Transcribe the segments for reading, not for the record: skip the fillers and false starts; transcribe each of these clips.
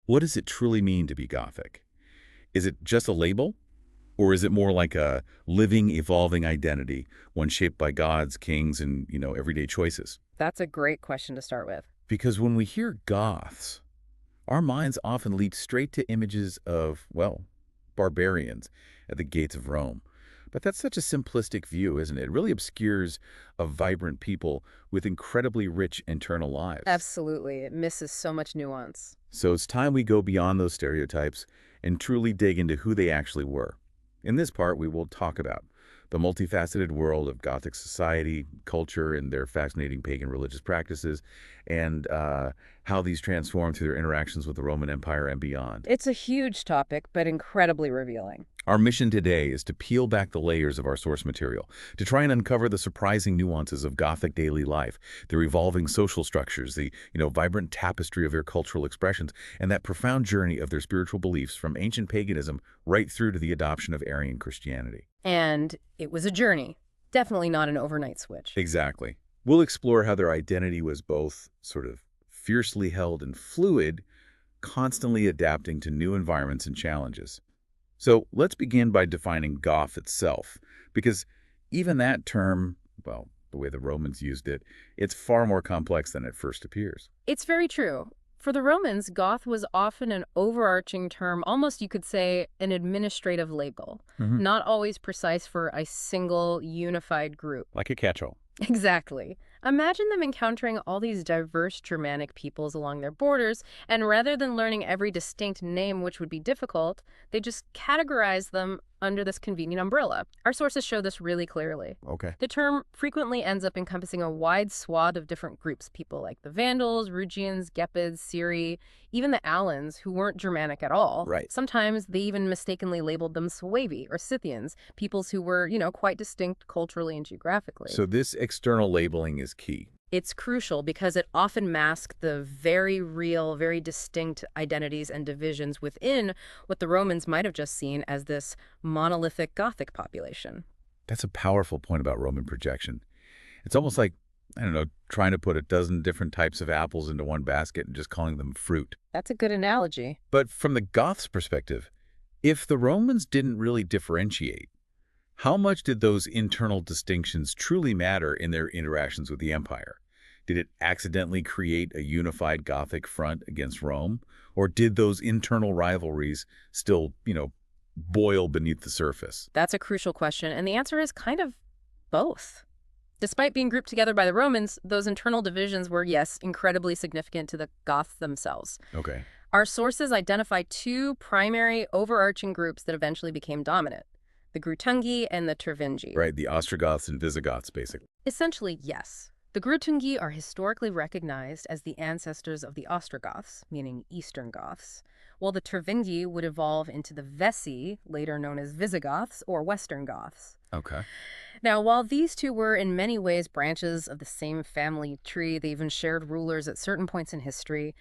What does it truly mean to be Gothic? Is it just a label? Or is it more like a living, evolving identity, one shaped by gods, kings, and, everyday choices? That's a great question to start with. Because when we hear Goths, our minds often leap straight to images of, well, barbarians at the gates of Rome. But that's such a simplistic view, isn't it? It really obscures a vibrant people with incredibly rich internal lives. Absolutely. It misses so much nuance. So it's time we go beyond those stereotypes and truly dig into who they actually were. In this part, we will talk about the multifaceted world of Gothic society, culture, and their fascinating pagan religious practices, and how these transformed through their interactions with the Roman Empire and beyond. It's a huge topic, but incredibly revealing. Our mission today is to peel back the layers of our source material, to try and uncover the surprising nuances of Gothic daily life, their evolving social structures, the vibrant tapestry of their cultural expressions, and that profound journey of their spiritual beliefs from ancient paganism right through to the adoption of Arian Christianity. And it was a journey. Definitely not an overnight switch. Exactly. We'll explore how their identity was both sort of fiercely held and fluid, constantly adapting to new environments and challenges. So let's begin by defining Goth itself, because even that term, well, the way the Romans used it, it's far more complex than it first appears. It's very true. For the Romans, Goth was often an overarching term, almost you could say an administrative label, not always precise for a single unified group. Like a catch-all. Exactly. Imagine them encountering all these diverse Germanic peoples along their borders, and rather than learning every distinct name, which would be difficult, they just categorize them under this convenient umbrella. Our sources show this really clearly. Okay. The term frequently ends up encompassing a wide swath of different groups, people like the Vandals, Rugians, Gepids, Siri, even the Alans, who weren't Germanic at all. Right. Sometimes they even mistakenly labeled them Suevi or Scythians, peoples who were, quite distinct culturally and geographically. So this external labeling is key. It's crucial because it often masks the very real, very distinct identities and divisions within what the Romans might have just seen as this monolithic Gothic population. That's a powerful point about Roman projection. It's almost like, I don't know, trying to put a dozen different types of apples into one basket and just calling them fruit. That's a good analogy. But from the Goths' perspective, if the Romans didn't really differentiate, how much did those internal distinctions truly matter in their interactions with the empire? Did it accidentally create a unified Gothic front against Rome? Or did those internal rivalries still, boil beneath the surface? That's a crucial question, and the answer is kind of both. Despite being grouped together by the Romans, those internal divisions were, yes, incredibly significant to the Goths themselves. Okay. Our sources identify two primary overarching groups that eventually became dominant: the Grutungi and the Tervingi. Right, the Ostrogoths and Visigoths, basically. Essentially, yes. The Grutungi are historically recognized as the ancestors of the Ostrogoths, meaning Eastern Goths, while the Tervingi would evolve into the Vessi, later known as Visigoths or Western Goths. Okay. Now, while these two were in many ways branches of the same family tree, they even shared rulers at certain points in history,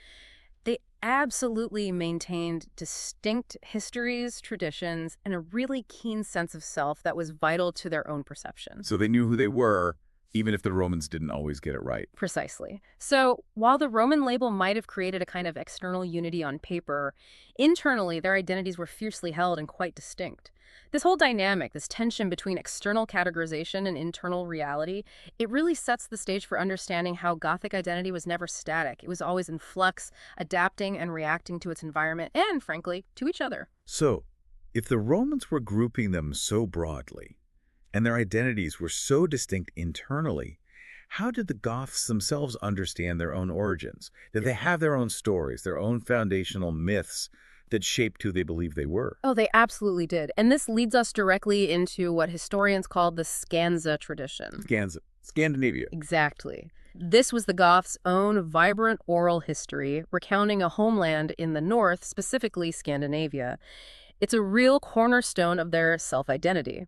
they absolutely maintained distinct histories, traditions, and a really keen sense of self that was vital to their own perception. So they knew who they were, even if the Romans didn't always get it right. Precisely. So while the Roman label might have created a kind of external unity on paper, internally their identities were fiercely held and quite distinct. This whole dynamic, this tension between external categorization and internal reality, it really sets the stage for understanding how Gothic identity was never static. It was always in flux, adapting and reacting to its environment and, frankly, to each other. So, if the Romans were grouping them so broadly, and their identities were so distinct internally, how did the Goths themselves understand their own origins? Did they have their own stories, their own foundational myths that shaped who they believed they were? Oh, they absolutely did. And this leads us directly into what historians call the Skansa tradition. Scandinavia. Exactly. This was the Goths' own vibrant oral history, recounting a homeland in the north, specifically Scandinavia. It's a real cornerstone of their self-identity.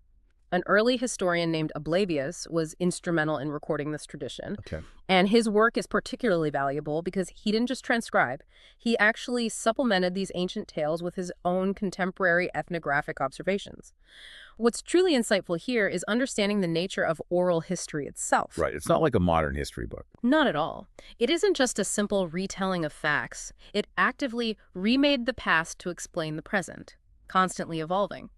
An early historian named Ablabius was instrumental in recording this tradition. Okay. And his work is particularly valuable because he didn't just transcribe. He actually supplemented these ancient tales with his own contemporary ethnographic observations. What's truly insightful here is understanding the nature of oral history itself. Right. It's not like a modern history book. Not at all. It isn't just a simple retelling of facts. It actively remade the past to explain the present, constantly evolving.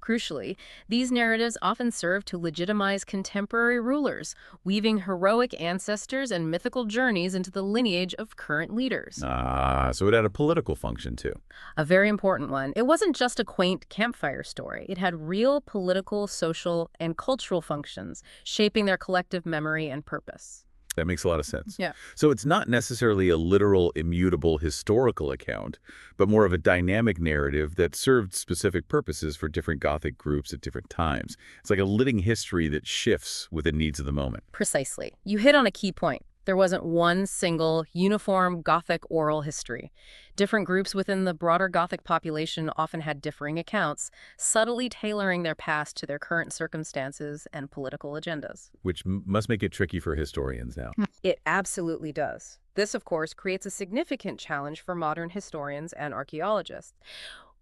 Crucially, these narratives often serve to legitimize contemporary rulers, weaving heroic ancestors and mythical journeys into the lineage of current leaders. So it had a political function, too. A very important one. It wasn't just a quaint campfire story. It had real political, social, and cultural functions, shaping their collective memory and purpose. That makes a lot of sense. Yeah. So it's not necessarily a literal, immutable historical account, but more of a dynamic narrative that served specific purposes for different Gothic groups at different times. It's like a living history that shifts with the needs of the moment. Precisely. You hit on a key point. There wasn't one single, uniform Gothic oral history. Different groups within the broader Gothic population often had differing accounts, subtly tailoring their past to their current circumstances and political agendas. Which must make it tricky for historians now. It absolutely does. This, of course, creates a significant challenge for modern historians and archaeologists.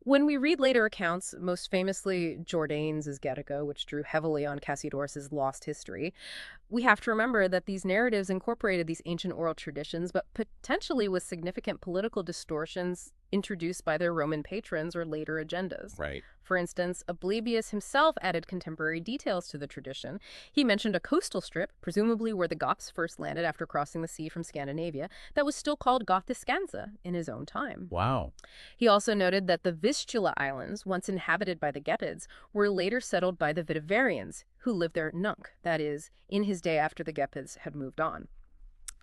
When we read later accounts, most famously Jordanes' Gattaca, which drew heavily on Casiodorus' lost history, we have to remember that these narratives incorporated these ancient oral traditions, but potentially with significant political distortions introduced by their Roman patrons or later agendas. Right. For instance, Ablabius himself added contemporary details to the tradition. He mentioned a coastal strip, presumably where the Goths first landed after crossing the sea from Scandinavia, that was still called Gothiscanza in his own time. Wow. He also noted that the Vistula Islands, once inhabited by the Gepids, were later settled by the Vitivarians, who lived there nunc, that is, in his day after the Gepids had moved on.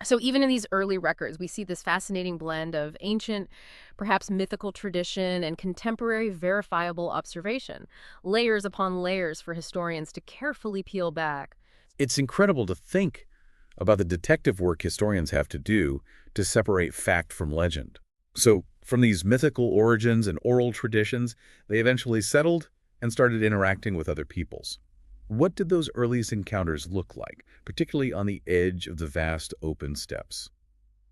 So even in these early records, we see this fascinating blend of ancient, perhaps mythical tradition and contemporary verifiable observation, layers upon layers for historians to carefully peel back. It's incredible to think about the detective work historians have to do to separate fact from legend. So from these mythical origins and oral traditions, they eventually settled and started interacting with other peoples. What did those earliest encounters look like, particularly on the edge of the vast open steppes?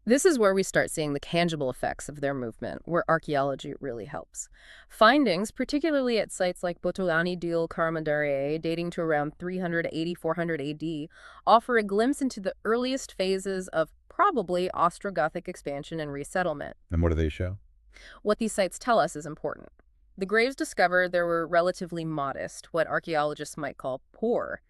This is where we start seeing the tangible effects of their movement, where archaeology really helps. Findings, particularly at sites like Botolani del Carmendarie, dating to around 380-400 AD, offer a glimpse into the earliest phases of probably Ostrogothic expansion and resettlement. And what do they show? What these sites tell us is important. The graves discovered there were relatively modest, what archaeologists might call poor.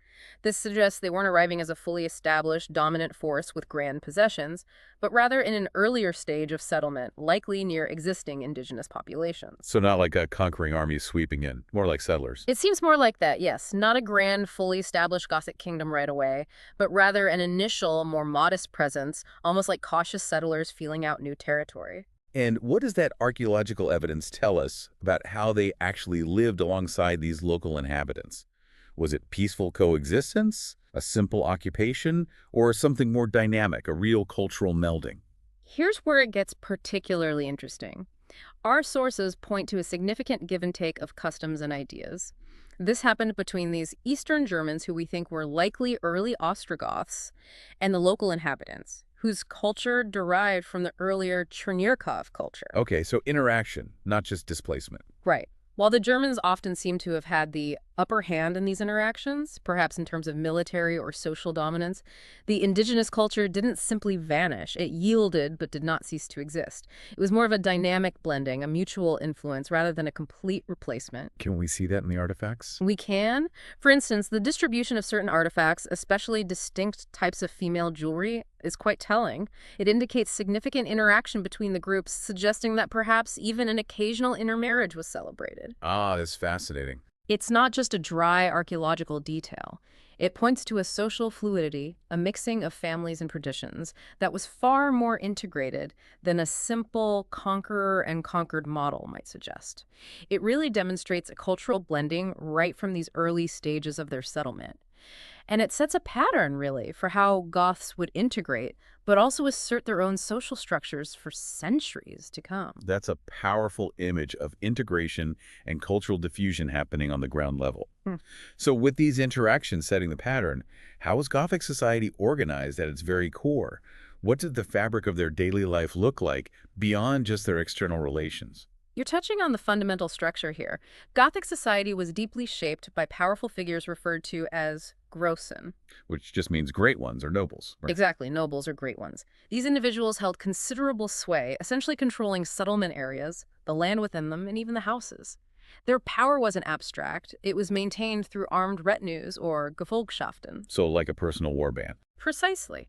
This suggests they weren't arriving as a fully established, dominant force with grand possessions, but rather in an earlier stage of settlement, likely near existing indigenous populations. So not like a conquering army sweeping in, more like settlers. It seems more like that, yes. Not a grand, fully established Gothic kingdom right away, but rather an initial, more modest presence, almost like cautious settlers feeling out new territory. And what does that archaeological evidence tell us about how they actually lived alongside these local inhabitants? Was it peaceful coexistence, a simple occupation, or something more dynamic, a real cultural melding? Here's where it gets particularly interesting. Our sources point to a significant give and take of customs and ideas. This happened between these Eastern Germans, who we think were likely early Ostrogoths, and the local inhabitants, whose culture derived from the earlier Cherniakhov culture. Okay, so interaction, not just displacement. Right. While the Germans often seem to have had the upper hand in these interactions, perhaps in terms of military or social dominance, the indigenous culture didn't simply vanish. It yielded but did not cease to exist. It was more of a dynamic blending, a mutual influence, rather than a complete replacement. Can we see that in the artifacts? We can. For instance, the distribution of certain artifacts, especially distinct types of female jewelry, is quite telling. It indicates significant interaction between the groups, suggesting that perhaps even an occasional intermarriage was celebrated. Ah, that's fascinating. It's not just a dry archaeological detail. It points to a social fluidity, a mixing of families and traditions, that was far more integrated than a simple conqueror and conquered model might suggest. It really demonstrates a cultural blending right from these early stages of their settlement. And it sets a pattern, really, for how Goths would integrate, but also assert their own social structures for centuries to come. That's a powerful image of integration and cultural diffusion happening on the ground level. Hmm. So with these interactions setting the pattern, how was Gothic society organized at its very core? What did the fabric of their daily life look like beyond just their external relations? You're touching on the fundamental structure here. Gothic society was deeply shaped by powerful figures referred to as Grossen. Which just means great ones or nobles, right? Exactly, nobles are great ones. These individuals held considerable sway, essentially controlling settlement areas, the land within them, and even the houses. Their power wasn't abstract. It was maintained through armed retinues, or Gefolgschaften. So like a personal war band. Precisely.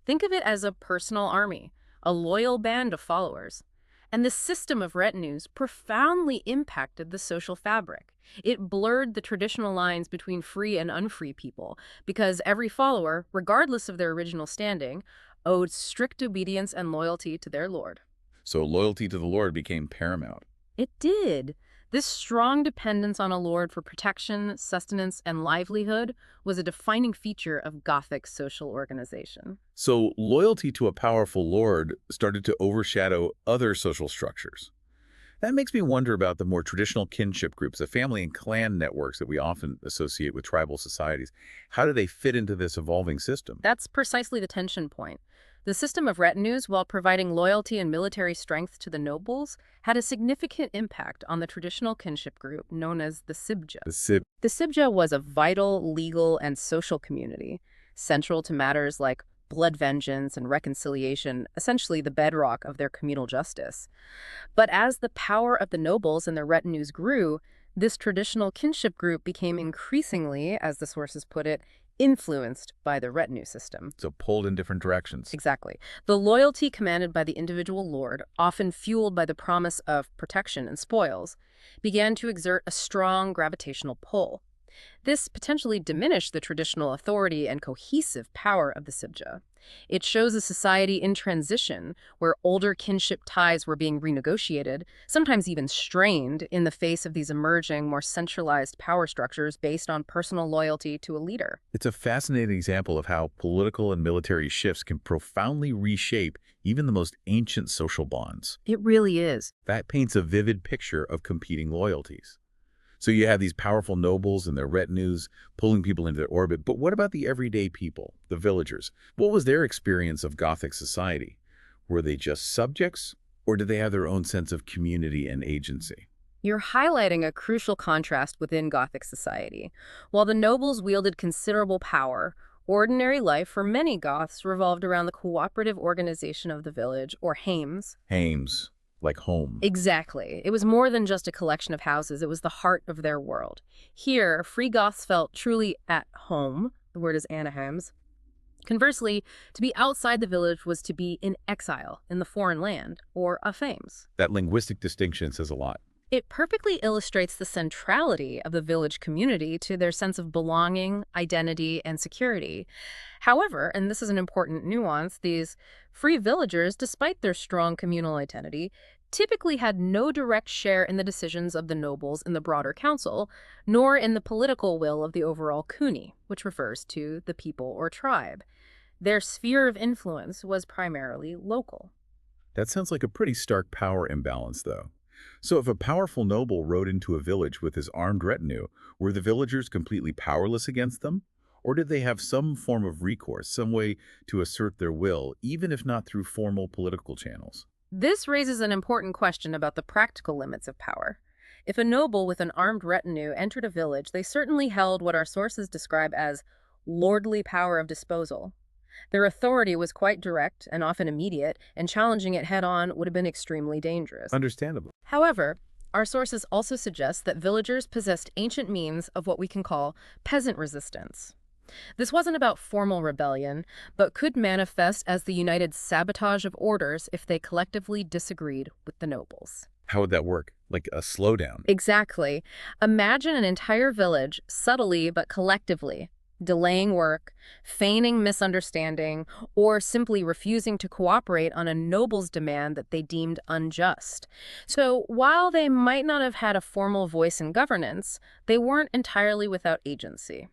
Think of it as a personal army, a loyal band of followers. And this system of retinues profoundly impacted the social fabric. It blurred the traditional lines between free and unfree people, because every follower, regardless of their original standing, owed strict obedience and loyalty to their lord. So loyalty to the Lord became paramount. It did. This strong dependence on a lord for protection, sustenance, and livelihood was a defining feature of Gothic social organization. So loyalty to a powerful lord started to overshadow other social structures. That makes me wonder about the more traditional kinship groups, the family and clan networks that we often associate with tribal societies. How do they fit into this evolving system? That's precisely the tension point. The system of retinues, while providing loyalty and military strength to the nobles, had a significant impact on the traditional kinship group known as the Sibja. The Sibja was a vital legal and social community, central to matters like blood vengeance and reconciliation, essentially the bedrock of their communal justice. But as the power of the nobles and their retinues grew, this traditional kinship group became increasingly, as the sources put it, influenced by the retinue system. So pulled in different directions. Exactly. The loyalty commanded by the individual lord, often fueled by the promise of protection and spoils, began to exert a strong gravitational pull. This potentially diminished the traditional authority and cohesive power of the Sibja. It shows a society in transition where older kinship ties were being renegotiated, sometimes even strained, in the face of these emerging, more centralized power structures based on personal loyalty to a leader. It's a fascinating example of how political and military shifts can profoundly reshape even the most ancient social bonds. It really is. That paints a vivid picture of competing loyalties. So you have these powerful nobles and their retinues pulling people into their orbit, but what about the everyday people, the villagers? What was their experience of Gothic society? Were they just subjects, or did they have their own sense of community and agency? You're highlighting a crucial contrast within Gothic society. While the nobles wielded considerable power, ordinary life for many Goths revolved around the cooperative organization of the village, or hames. Hames, like home. Exactly. It was more than just a collection of houses. It was the heart of their world. Here, free Goths felt truly at home. The word is anahems. Conversely, to be outside the village was to be in exile in the foreign land, or aphames. That linguistic distinction says a lot. It perfectly illustrates the centrality of the village community to their sense of belonging, identity, and security. However, and this is an important nuance, these free villagers, despite their strong communal identity, typically had no direct share in the decisions of the nobles in the broader council, nor in the political will of the overall Cuni, which refers to the people or tribe. Their sphere of influence was primarily local. That sounds like a pretty stark power imbalance, though. So if a powerful noble rode into a village with his armed retinue, were the villagers completely powerless against them? Or did they have some form of recourse, some way to assert their will, even if not through formal political channels? This raises an important question about the practical limits of power. If a noble with an armed retinue entered a village, they certainly held what our sources describe as lordly power of disposal. Their authority was quite direct and often immediate, and challenging it head-on would have been extremely dangerous. Understandable. However, our sources also suggest that villagers possessed ancient means of what we can call peasant resistance. This wasn't about formal rebellion, but could manifest as the united sabotage of orders if they collectively disagreed with the nobles. How would that work? Like a slowdown? Exactly. Imagine an entire village, subtly but collectively, delaying work, feigning misunderstanding, or simply refusing to cooperate on a noble's demand that they deemed unjust. So while they might not have had a formal voice in governance, they weren't entirely without agency.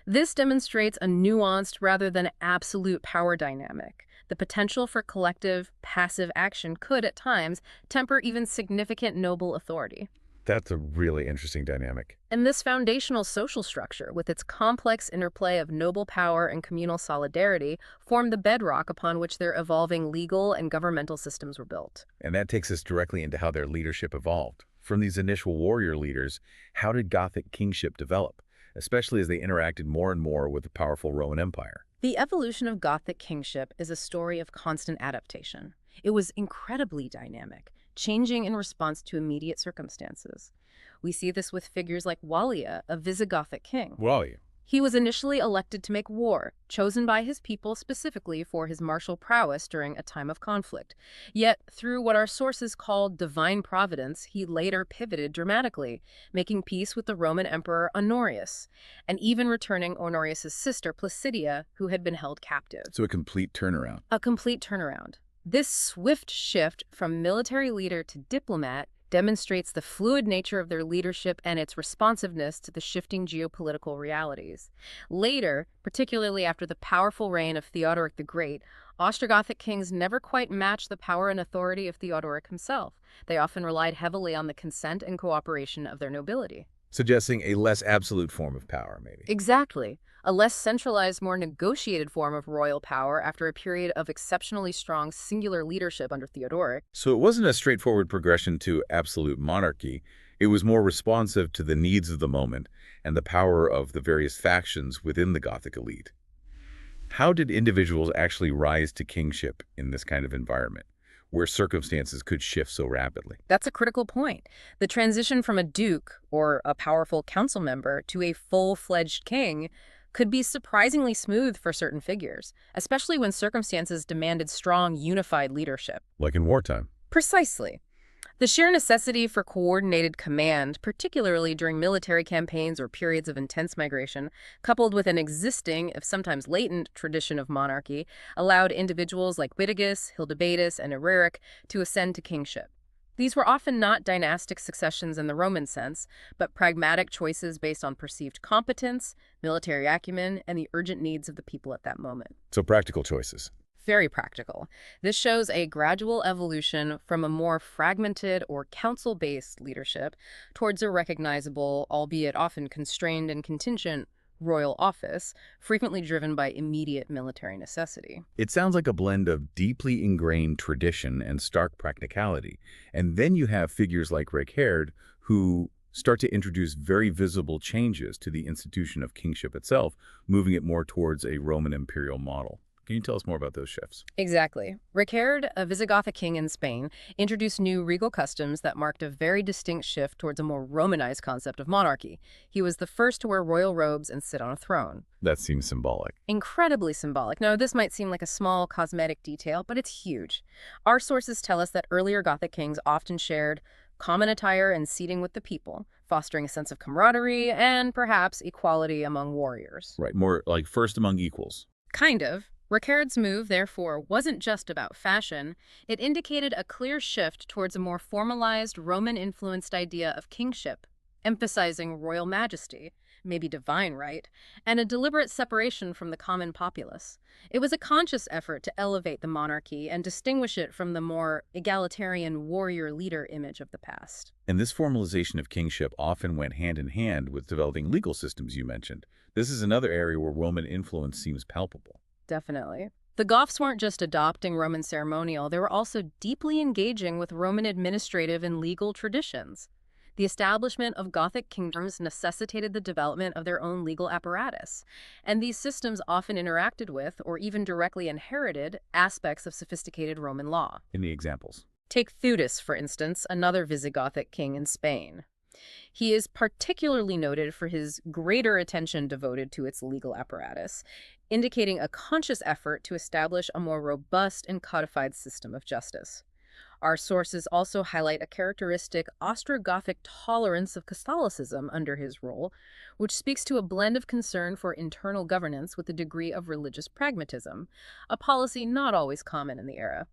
This demonstrates a nuanced rather than absolute power dynamic. The potential for collective, passive action could, at times, temper even significant noble authority. That's a really interesting dynamic. And this foundational social structure, with its complex interplay of noble power and communal solidarity, formed the bedrock upon which their evolving legal and governmental systems were built. And that takes us directly into how their leadership evolved. From these initial warrior leaders, how did Gothic kingship develop, especially as they interacted more and more with the powerful Roman Empire? The evolution of Gothic kingship is a story of constant adaptation. It was incredibly dynamic, changing in response to immediate circumstances. We see this with figures like Wallia, a Visigothic king. Wallia. He was initially elected to make war, chosen by his people specifically for his martial prowess during a time of conflict. Yet, through what our sources call divine providence, he later pivoted dramatically, making peace with the Roman Emperor Honorius, and even returning Honorius' sister Placidia, who had been held captive. So a complete turnaround. A complete turnaround. This swift shift from military leader to diplomat demonstrates the fluid nature of their leadership and its responsiveness to the shifting geopolitical realities. Later, particularly after the powerful reign of Theodoric the Great, Ostrogothic kings never quite matched the power and authority of Theodoric himself. They often relied heavily on the consent and cooperation of their nobility. Suggesting a less absolute form of power, maybe. Exactly. A less centralized, more negotiated form of royal power after a period of exceptionally strong singular leadership under Theodoric. So it wasn't a straightforward progression to absolute monarchy. It was more responsive to the needs of the moment and the power of the various factions within the Gothic elite. How did individuals actually rise to kingship in this kind of environment, where circumstances could shift so rapidly? That's a critical point. The transition from a duke, or a powerful council member, to a full-fledged king could be surprisingly smooth for certain figures, especially when circumstances demanded strong, unified leadership. Like in wartime. Precisely. The sheer necessity for coordinated command, particularly during military campaigns or periods of intense migration, coupled with an existing, if sometimes latent, tradition of monarchy, allowed individuals like Witigis, Hildebrandus, and Euric to ascend to kingship. These were often not dynastic successions in the Roman sense, but pragmatic choices based on perceived competence, military acumen, and the urgent needs of the people at that moment. So practical choices. Very practical. This shows a gradual evolution from a more fragmented or council-based leadership towards a recognizable, albeit often constrained and contingent, royal office, frequently driven by immediate military necessity. It sounds like a blend of deeply ingrained tradition and stark practicality. And then you have figures like Recopolis, who start to introduce very visible changes to the institution of kingship itself, moving it more towards a Roman imperial model. Can you tell us more about those shifts? Exactly. Recopolis, a Visigothic king in Spain, introduced new regal customs that marked a very distinct shift towards a more Romanized concept of monarchy. He was the first to wear royal robes and sit on a throne. That seems symbolic. Incredibly symbolic. Now, this might seem like a small cosmetic detail, but it's huge. Our sources tell us that earlier Gothic kings often shared common attire and seating with the people, fostering a sense of camaraderie and perhaps equality among warriors. Right, more like first among equals. Kind of. Recopolis' move, therefore, wasn't just about fashion. It indicated a clear shift towards a more formalized, Roman-influenced idea of kingship, emphasizing royal majesty, maybe divine right, and a deliberate separation from the common populace. It was a conscious effort to elevate the monarchy and distinguish it from the more egalitarian warrior leader image of the past. And this formalization of kingship often went hand in hand with developing legal systems you mentioned. This is another area where Roman influence seems palpable. Definitely. The Goths weren't just adopting Roman ceremonial, they were also deeply engaging with Roman administrative and legal traditions. The establishment of Gothic kingdoms necessitated the development of their own legal apparatus, and these systems often interacted with, or even directly inherited, aspects of sophisticated Roman law. In the examples. Take Theudas, for instance, another Visigothic king in Spain. He is particularly noted for his greater attention devoted to its legal apparatus, indicating a conscious effort to establish a more robust and codified system of justice. Our sources also highlight a characteristic Ostrogothic tolerance of Catholicism under his rule, which speaks to a blend of concern for internal governance with a degree of religious pragmatism, a policy not always common in the era.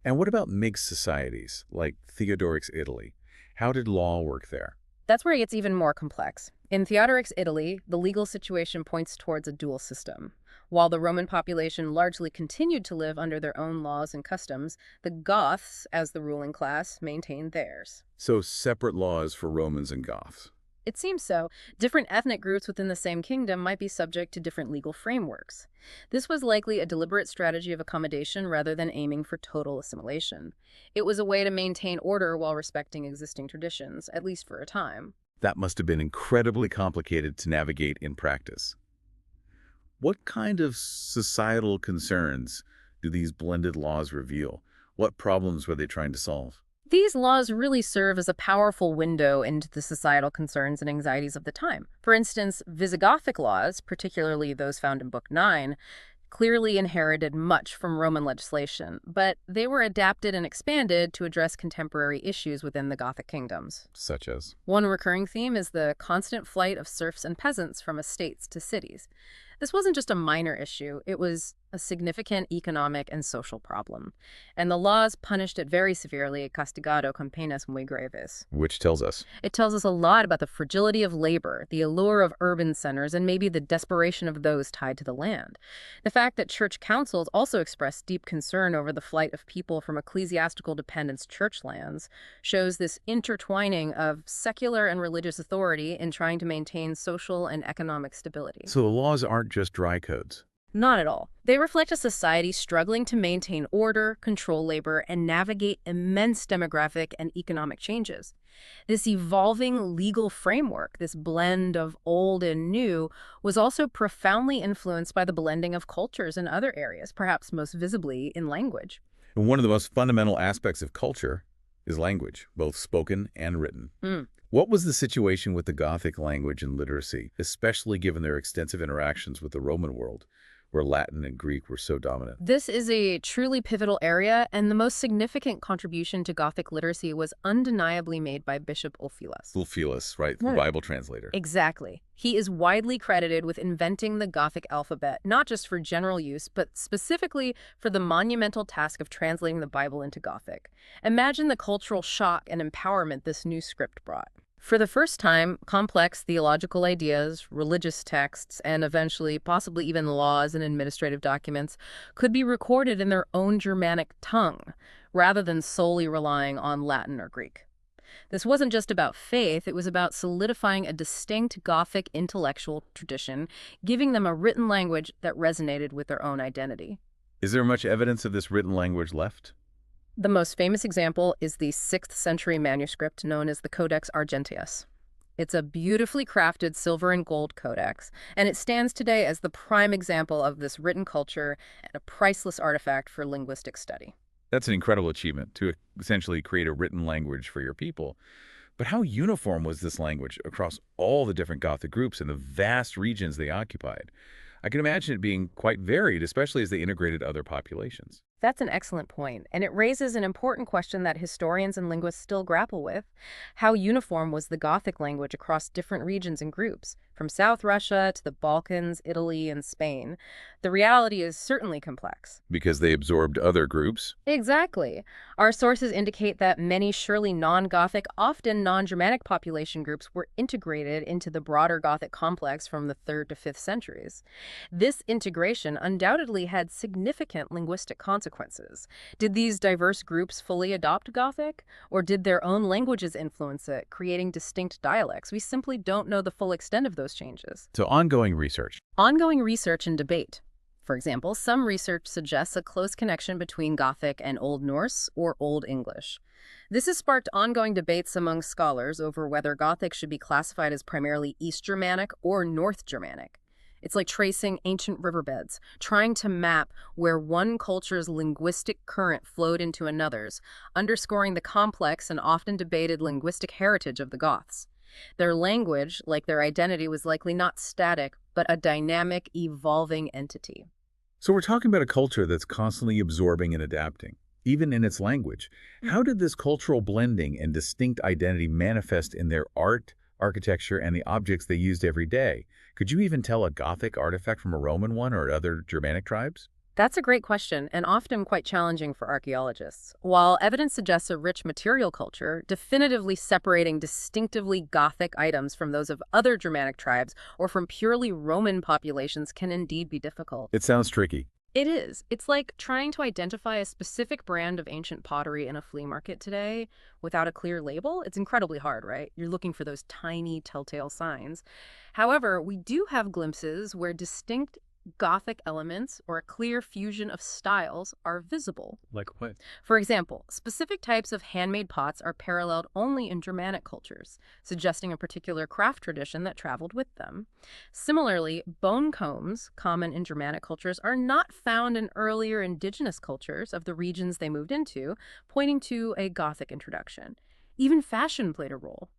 And what about mixed societies, like Theodoric's Italy? How did law work there? That's where it gets even more complex. In Theodoric's Italy, the legal situation points towards a dual system. While the Roman population largely continued to live under their own laws and customs, the Goths, as the ruling class, maintained theirs. So separate laws for Romans and Goths. It seems so. Different ethnic groups within the same kingdom might be subject to different legal frameworks. This was likely a deliberate strategy of accommodation rather than aiming for total assimilation. It was a way to maintain order while respecting existing traditions, at least for a time. That must have been incredibly complicated to navigate in practice. What kind of societal concerns do these blended laws reveal? What problems were they trying to solve? These laws really serve as a powerful window into the societal concerns and anxieties of the time. For instance, Visigothic laws, particularly those found in Book 9, clearly inherited much from Roman legislation, but they were adapted and expanded to address contemporary issues within the Gothic kingdoms. Such as? One recurring theme is the constant flight of serfs and peasants from estates to cities. This wasn't just a minor issue, it was a significant economic and social problem. And the laws punished it very severely, castigado con penas muy graves. Which tells us? It tells us a lot about the fragility of labor, the allure of urban centers, and maybe the desperation of those tied to the land. The fact that church councils also expressed deep concern over the flight of people from ecclesiastical dependence church lands shows this intertwining of secular and religious authority in trying to maintain social and economic stability. So the laws aren't just dry codes. Not at all. They reflect a society struggling to maintain order, control labor, and navigate immense demographic and economic changes. This evolving legal framework, this blend of old and new, was also profoundly influenced by the blending of cultures in other areas, perhaps most visibly in language. And one of the most fundamental aspects of culture is language, both spoken and written. What was the situation with the Gothic language and literacy, especially given their extensive interactions with the Roman world, where Latin and Greek were so dominant? This is a truly pivotal area, and the most significant contribution to Gothic literacy was undeniably made by Bishop Ulfilas. Ulfilas, right, the Bible translator. Exactly. He is widely credited with inventing the Gothic alphabet, not just for general use, but specifically for the monumental task of translating the Bible into Gothic. Imagine the cultural shock and empowerment this new script brought. For the first time, complex theological ideas, religious texts, and eventually possibly even laws and administrative documents could be recorded in their own Germanic tongue, rather than solely relying on Latin or Greek. This wasn't just about faith, it was about solidifying a distinct Gothic intellectual tradition, giving them a written language that resonated with their own identity. Is there much evidence of this written language left? The most famous example is the 6th century manuscript known as the Codex Argenteus. It's a beautifully crafted silver and gold codex, and it stands today as the prime example of this written culture and a priceless artifact for linguistic study. That's an incredible achievement, to essentially create a written language for your people. But how uniform was this language across all the different Gothic groups and the vast regions they occupied? I can imagine it being quite varied, especially as they integrated other populations. That's an excellent point, and it raises an important question that historians and linguists still grapple with. How uniform was the Gothic language across different regions and groups, from South Russia to the Balkans, Italy, and Spain? The reality is certainly complex. Because they absorbed other groups? Exactly. Our sources indicate that many surely non-Gothic, often non-Germanic population groups were integrated into the broader Gothic complex from the 3rd to 5th centuries. This integration undoubtedly had significant linguistic consequences. Did these diverse groups fully adopt Gothic, or did their own languages influence it, creating distinct dialects? We simply don't know the full extent of those changes. So ongoing research. Ongoing research and debate. For example, some research suggests a close connection between Gothic and Old Norse or Old English. This has sparked ongoing debates among scholars over whether Gothic should be classified as primarily East Germanic or North Germanic. It's like tracing ancient riverbeds, trying to map where one culture's linguistic current flowed into another's, underscoring the complex and often debated linguistic heritage of the Goths. Their language, like their identity, was likely not static, but a dynamic, evolving entity. So we're talking about a culture that's constantly absorbing and adapting, even in its language. How did this cultural blending and distinct identity manifest in their art, architecture, and the objects they used every day? Could you even tell a Gothic artifact from a Roman one or other Germanic tribes? That's a great question, and often quite challenging for archaeologists. While evidence suggests a rich material culture, definitively separating distinctively Gothic items from those of other Germanic tribes or from purely Roman populations can indeed be difficult. It sounds tricky. It is. It's like trying to identify a specific brand of ancient pottery in a flea market today without a clear label. It's incredibly hard, right? You're looking for those tiny telltale signs. However, we do have glimpses where distinct Gothic elements or a clear fusion of styles are visible. Like what? For example, specific types of handmade pots are paralleled only in Germanic cultures, suggesting a particular craft tradition that traveled with them. Similarly, bone combs, common in Germanic cultures, are not found in earlier indigenous cultures of the regions they moved into, pointing to a Gothic introduction. Even fashion played a role.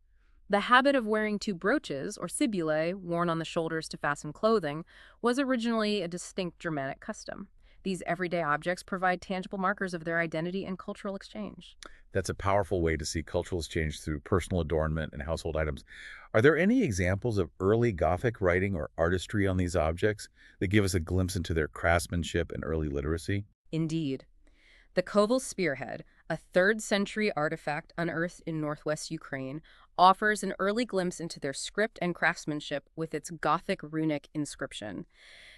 The habit of wearing two brooches, or sibulae, worn on the shoulders to fasten clothing, was originally a distinct Germanic custom. These everyday objects provide tangible markers of their identity and cultural exchange. That's a powerful way to see cultural exchange through personal adornment and household items. Are there any examples of early Gothic writing or artistry on these objects that give us a glimpse into their craftsmanship and early literacy? Indeed. The Koval spearhead, a 3rd century artifact unearthed in northwest Ukraine, offers an early glimpse into their script and craftsmanship with its Gothic runic inscription.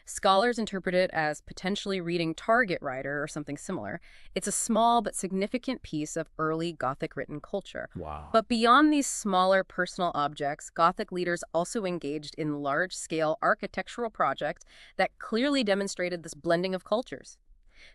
Scholars interpret it as potentially reading Target Rider or something similar. It's a small but significant piece of early Gothic written culture. Wow. But beyond these smaller personal objects, Gothic leaders also engaged in large-scale architectural projects that clearly demonstrated this blending of cultures.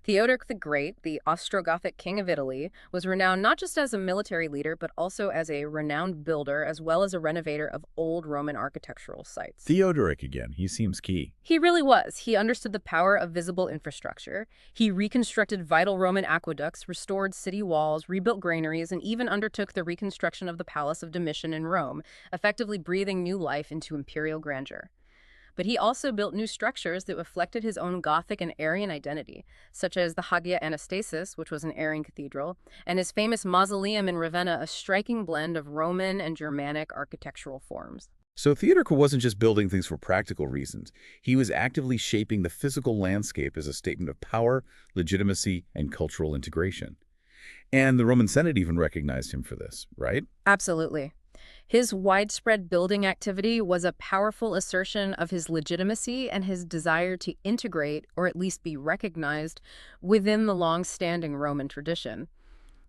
Theodoric the Great, the Ostrogothic king of Italy, was renowned not just as a military leader, but also as a renowned builder, as well as a renovator of old Roman architectural sites. Theodoric again. He seems key. He really was. He understood the power of visible infrastructure. He reconstructed vital Roman aqueducts, restored city walls, rebuilt granaries, and even undertook the reconstruction of the Palace of Domitian in Rome, effectively breathing new life into imperial grandeur. But he also built new structures that reflected his own Gothic and Arian identity, such as the Hagia Anastasis, which was an Arian cathedral, and his famous mausoleum in Ravenna, a striking blend of Roman and Germanic architectural forms. So Theodoric wasn't just building things for practical reasons. He was actively shaping the physical landscape as a statement of power, legitimacy, and cultural integration. And the Roman Senate even recognized him for this, right? Absolutely. His widespread building activity was a powerful assertion of his legitimacy and his desire to integrate, or at least be recognized, within the long-standing Roman tradition.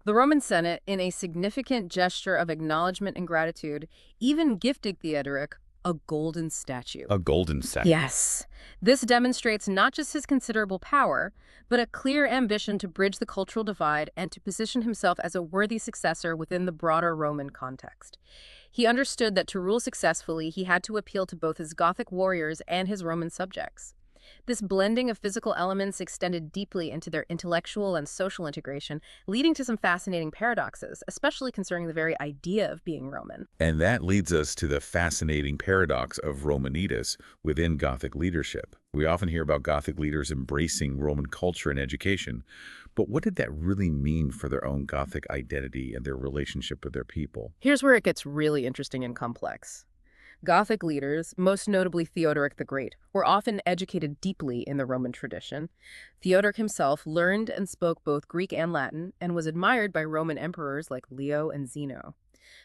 The Roman Senate, in a significant gesture of acknowledgement and gratitude, even gifted Theodoric a golden statue. A golden statue. Yes. This demonstrates not just his considerable power, but a clear ambition to bridge the cultural divide and to position himself as a worthy successor within the broader Roman context. He understood that to rule successfully, he had to appeal to both his Gothic warriors and his Roman subjects. This blending of physical elements extended deeply into their intellectual and social integration, leading to some fascinating paradoxes, especially concerning the very idea of being Roman. And that leads us to the fascinating paradox of Romanitas within Gothic leadership. We often hear about Gothic leaders embracing Roman culture and education, but what did that really mean for their own Gothic identity and their relationship with their people? Here's where it gets really interesting and complex. Gothic leaders, most notably Theodoric the Great, were often educated deeply in the Roman tradition. Theodoric himself learned and spoke both Greek and Latin and was admired by Roman emperors like Leo and Zeno.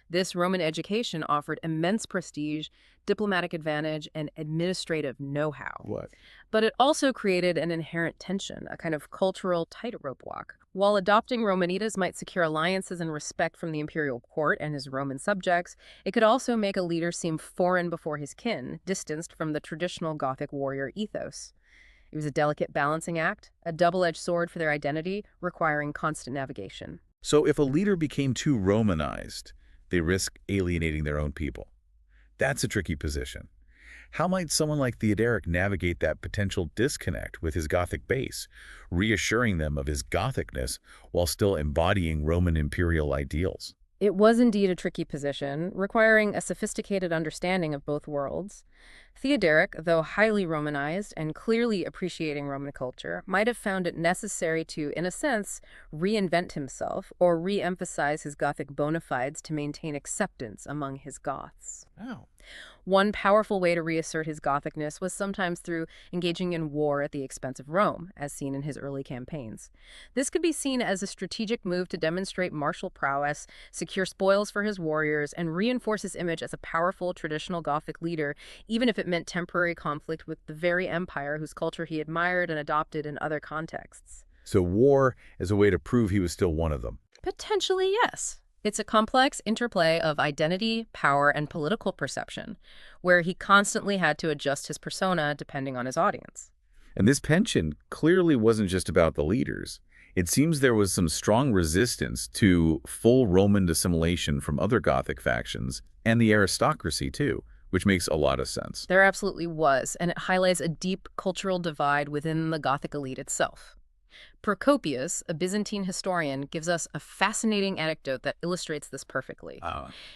This Roman education offered immense prestige, diplomatic advantage, and administrative know-how. What? But it also created an inherent tension, a kind of cultural tightrope walk. While adopting Romanitas might secure alliances and respect from the imperial court and his Roman subjects, it could also make a leader seem foreign before his kin, distanced from the traditional Gothic warrior ethos. It was a delicate balancing act, a double-edged sword for their identity, requiring constant navigation. So if a leader became too Romanized, they risk alienating their own people. That's a tricky position. How might someone like Theodoric navigate that potential disconnect with his Gothic base, reassuring them of his Gothicness while still embodying Roman imperial ideals? It was indeed a tricky position, requiring a sophisticated understanding of both worlds. Theodoric, though highly Romanized and clearly appreciating Roman culture, might have found it necessary to, in a sense, reinvent himself or re-emphasize his Gothic bona fides to maintain acceptance among his Goths. Oh. One powerful way to reassert his Gothicness was sometimes through engaging in war at the expense of Rome, as seen in his early campaigns. This could be seen as a strategic move to demonstrate martial prowess, secure spoils for his warriors, and reinforce his image as a powerful traditional Gothic leader, even if it meant temporary conflict with the very empire whose culture he admired and adopted in other contexts. So war as a way to prove he was still one of them. Potentially, yes. It's a complex interplay of identity, power, and political perception, where he constantly had to adjust his persona depending on his audience. And this pension clearly wasn't just about the leaders. It seems there was some strong resistance to full Roman assimilation from other Gothic factions, and the aristocracy too, which makes a lot of sense. There absolutely was, and it highlights a deep cultural divide within the Gothic elite itself. Procopius, a Byzantine historian, gives us a fascinating anecdote that illustrates this perfectly.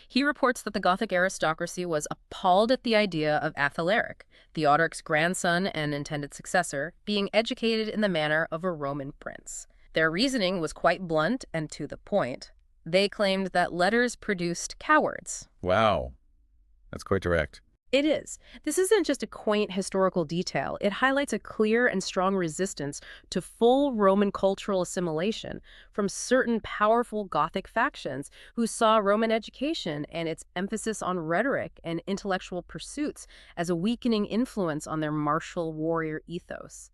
He reports that the Gothic aristocracy was appalled at the idea of Alaric, Theodoric's grandson and intended successor, being educated in the manner of a Roman prince. Their reasoning was quite blunt and to the point. They claimed that letters produced cowards. Wow, that's quite direct. It is. This isn't just a quaint historical detail. It highlights a clear and strong resistance to full Roman cultural assimilation from certain powerful Gothic factions who saw Roman education and its emphasis on rhetoric and intellectual pursuits as a weakening influence on their martial warrior ethos.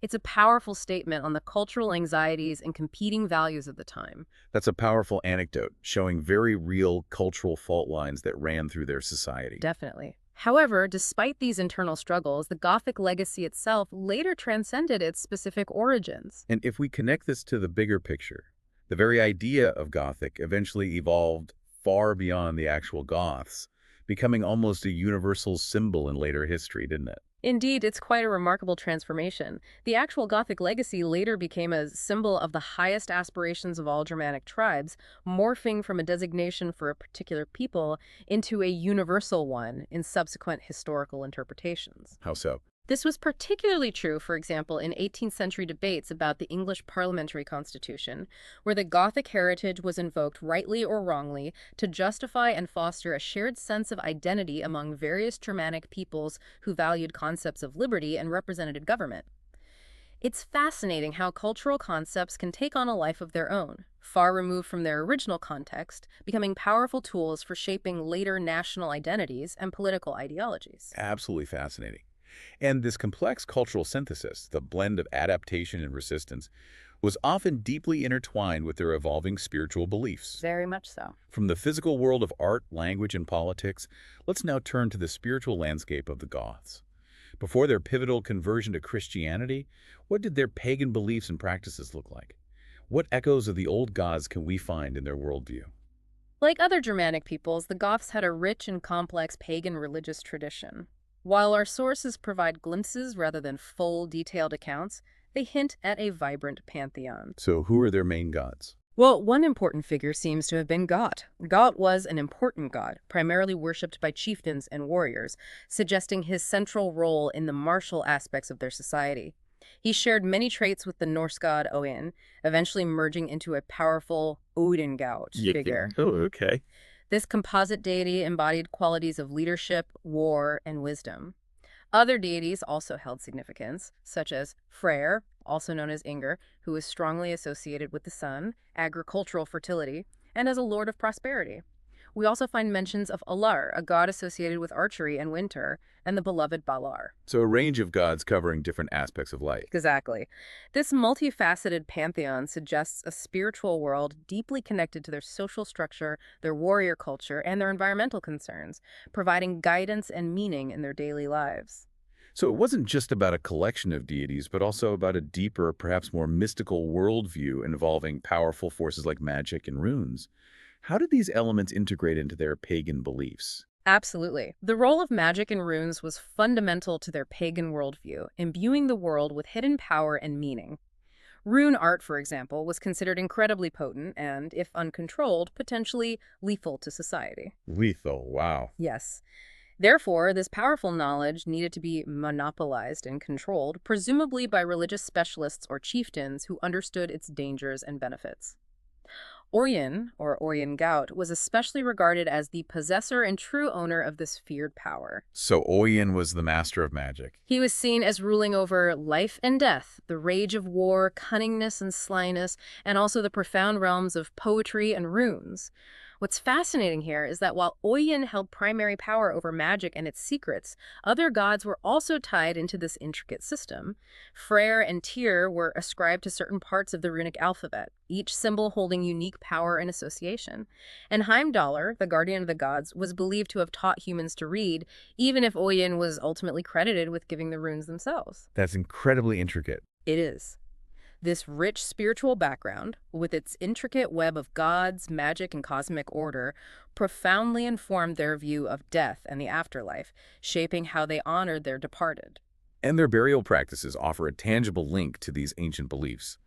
It's a powerful statement on the cultural anxieties and competing values of the time. That's a powerful anecdote, showing very real cultural fault lines that ran through their society. Definitely. However, despite these internal struggles, the Gothic legacy itself later transcended its specific origins. And if we connect this to the bigger picture, the very idea of Gothic eventually evolved far beyond the actual Goths, becoming almost a universal symbol in later history, didn't it? Indeed, it's quite a remarkable transformation. The actual Gothic legacy later became a symbol of the highest aspirations of all Germanic tribes, morphing from a designation for a particular people into a universal one in subsequent historical interpretations. How so? This was particularly true, for example, in 18th century debates about the English parliamentary constitution, where the Gothic heritage was invoked rightly or wrongly to justify and foster a shared sense of identity among various Germanic peoples who valued concepts of liberty and representative government. It's fascinating how cultural concepts can take on a life of their own, far removed from their original context, becoming powerful tools for shaping later national identities and political ideologies. Absolutely fascinating. And this complex cultural synthesis, the blend of adaptation and resistance, was often deeply intertwined with their evolving spiritual beliefs. Very much so. From the physical world of art, language, and politics, let's now turn to the spiritual landscape of the Goths. Before their pivotal conversion to Christianity, what did their pagan beliefs and practices look like? What echoes of the old gods can we find in their worldview? Like other Germanic peoples, the Goths had a rich and complex pagan religious tradition. While our sources provide glimpses rather than full, detailed accounts, they hint at a vibrant pantheon. So who are their main gods? Well, one important figure seems to have been Goth. Goth was an important god, primarily worshipped by chieftains and warriors, suggesting his central role in the martial aspects of their society. He shared many traits with the Norse god Odin, eventually merging into a powerful Odin-Gaut figure. Oh, okay. This composite deity embodied qualities of leadership, war, and wisdom. Other deities also held significance, such as Freyr, also known as Inger, who is strongly associated with the sun, agricultural fertility, and as a lord of prosperity. We also find mentions of Alar, a god associated with archery and winter, and the beloved Balar. So a range of gods covering different aspects of life. Exactly. This multifaceted pantheon suggests a spiritual world deeply connected to their social structure, their warrior culture, and their environmental concerns, providing guidance and meaning in their daily lives. So it wasn't just about a collection of deities, but also about a deeper, perhaps more mystical worldview involving powerful forces like magic and runes. How did these elements integrate into their pagan beliefs? Absolutely. The role of magic and runes was fundamental to their pagan worldview, imbuing the world with hidden power and meaning. Rune art, for example, was considered incredibly potent and, if uncontrolled, potentially lethal to society. Lethal, wow. Yes. Therefore, this powerful knowledge needed to be monopolized and controlled, presumably by religious specialists or chieftains who understood its dangers and benefits. Orion, or Orion Gaut, was especially regarded as the possessor and true owner of this feared power. So Oyen was the master of magic. He was seen as ruling over life and death, the rage of war, cunningness and slyness, and also the profound realms of poetry and runes. What's fascinating here is that while Oyen held primary power over magic and its secrets, other gods were also tied into this intricate system. Freyr and Tyr were ascribed to certain parts of the runic alphabet, each symbol holding unique power and association. And Heimdallr, the guardian of the gods, was believed to have taught humans to read, even if Oyen was ultimately credited with giving the runes themselves. That's incredibly intricate. It is. This rich spiritual background, with its intricate web of gods, magic, and cosmic order, profoundly informed their view of death and the afterlife, shaping how they honored their departed. And their burial practices offer a tangible link to these ancient beliefs.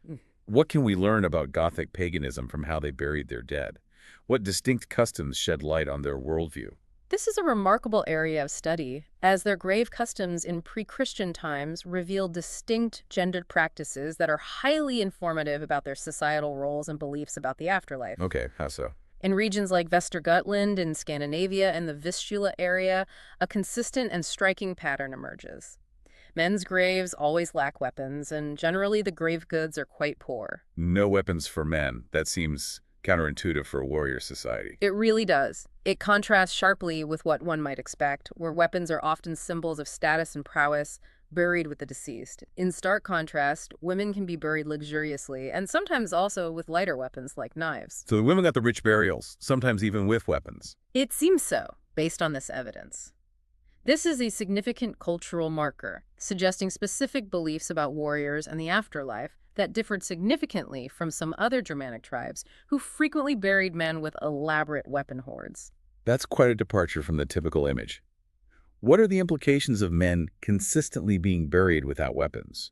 What can we learn about Gothic paganism from how they buried their dead? What distinct customs shed light on their worldview? This is a remarkable area of study, as their grave customs in pre-Christian times reveal distinct gendered practices that are highly informative about their societal roles and beliefs about the afterlife. Okay, how so? In regions like Västergötland in Scandinavia and the Vistula area, a consistent and striking pattern emerges. Men's graves always lack weapons, and generally the grave goods are quite poor. No weapons for men. That seems counterintuitive for a warrior society. It really does. It contrasts sharply with what one might expect, where weapons are often symbols of status and prowess, buried with the deceased. In stark contrast, women can be buried luxuriously, and sometimes also with lighter weapons like knives. So the women got the rich burials, sometimes even with weapons. It seems so, based on this evidence. This is a significant cultural marker, suggesting specific beliefs about warriors and the afterlife that differed significantly from some other Germanic tribes who frequently buried men with elaborate weapon hoards. That's quite a departure from the typical image. What are the implications of men consistently being buried without weapons?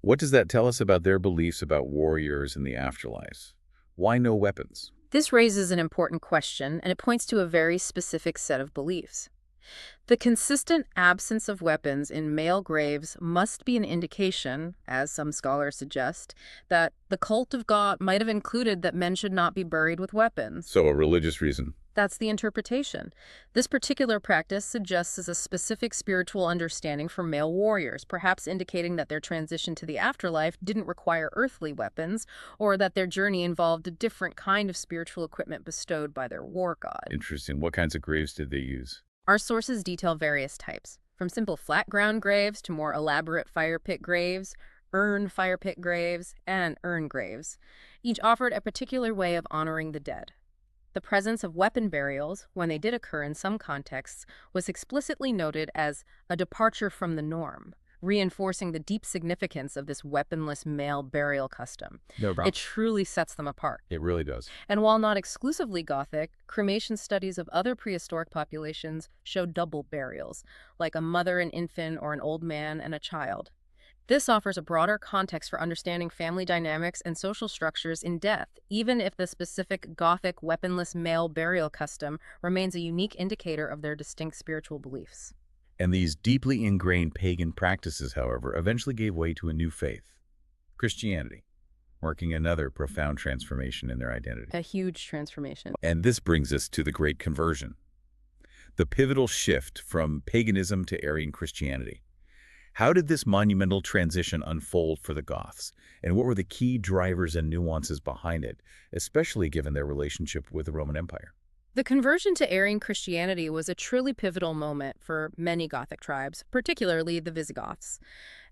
What does that tell us about their beliefs about warriors and the afterlife? Why no weapons? This raises an important question, and it points to a very specific set of beliefs. The consistent absence of weapons in male graves must be an indication, as some scholars suggest, that the cult of God might have included that men should not be buried with weapons. So a religious reason. That's the interpretation. This particular practice suggests a specific spiritual understanding for male warriors, perhaps indicating that their transition to the afterlife didn't require earthly weapons, or that their journey involved a different kind of spiritual equipment bestowed by their war god. Interesting. What kinds of graves did they use? Our sources detail various types, from simple flat-ground graves to more elaborate fire pit graves, urn fire pit graves, and urn graves. Each offered a particular way of honoring the dead. The presence of weapon burials, when they did occur in some contexts, was explicitly noted as a departure from the norm, reinforcing the deep significance of this weaponless male burial custom. No problem. It truly sets them apart. It really does. And while not exclusively Gothic, cremation studies of other prehistoric populations show double burials, like a mother, an infant, or an old man and a child. This offers a broader context for understanding family dynamics and social structures in death, even if the specific Gothic weaponless male burial custom remains a unique indicator of their distinct spiritual beliefs. And these deeply ingrained pagan practices, however, eventually gave way to a new faith, Christianity, marking another profound transformation in their identity. A huge transformation. And this brings us to the Great Conversion, the pivotal shift from paganism to Arian Christianity. How did this monumental transition unfold for the Goths, and what were the key drivers and nuances behind it, especially given their relationship with the Roman Empire? The conversion to Arian Christianity was a truly pivotal moment for many Gothic tribes, particularly the Visigoths.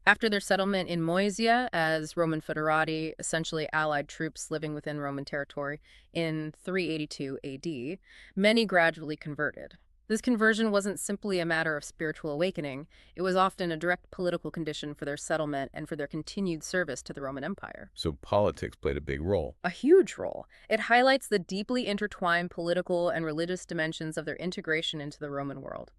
After their settlement in Moesia as Roman foederati, essentially allied troops living within Roman territory, in 382 AD, many gradually converted. This conversion wasn't simply a matter of spiritual awakening. It was often a direct political condition for their settlement and for their continued service to the Roman Empire. So politics played a big role. A huge role. It highlights the deeply intertwined political and religious dimensions of their integration into the Roman world.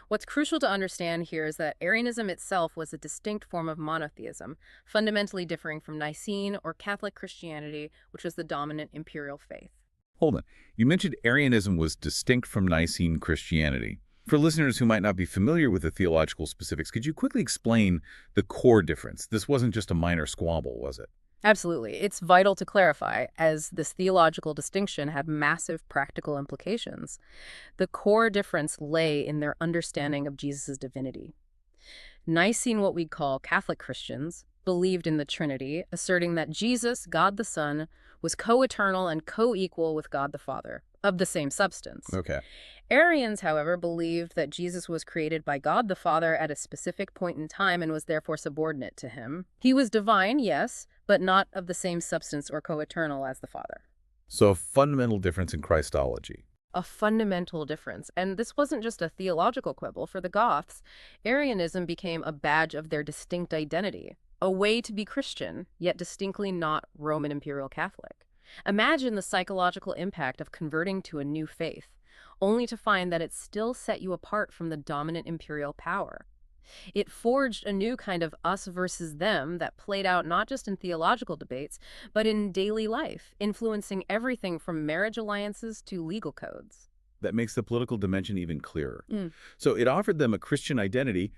What's crucial to understand here is that Arianism itself was a distinct form of monotheism, fundamentally differing from Nicene or Catholic Christianity, which was the dominant imperial faith. Hold on. You mentioned Arianism was distinct from Nicene Christianity. For listeners who might not be familiar with the theological specifics, could you quickly explain the core difference? This wasn't just a minor squabble, was it? Absolutely. It's vital to clarify, as this theological distinction had massive practical implications. The core difference lay in their understanding of Jesus' divinity. Nicene, what we'd call Catholic Christians, believed in the Trinity, asserting that Jesus, God the Son, was co-eternal and co-equal with God the Father, of the same substance. Okay. Arians, however, believed that Jesus was created by God the Father at a specific point in time and was therefore subordinate to him. He was divine, yes, but not of the same substance or co-eternal as the Father. So a fundamental difference in Christology. A fundamental difference. And this wasn't just a theological quibble. For the Goths, Arianism became a badge of their distinct identity, a way to be Christian, yet distinctly not Roman Imperial Catholic. Imagine the psychological impact of converting to a new faith, only to find that it still set you apart from the dominant imperial power. It forged a new kind of us versus them that played out not just in theological debates, but in daily life, influencing everything from marriage alliances to legal codes. That makes the political dimension even clearer. So it offered them a Christian identity,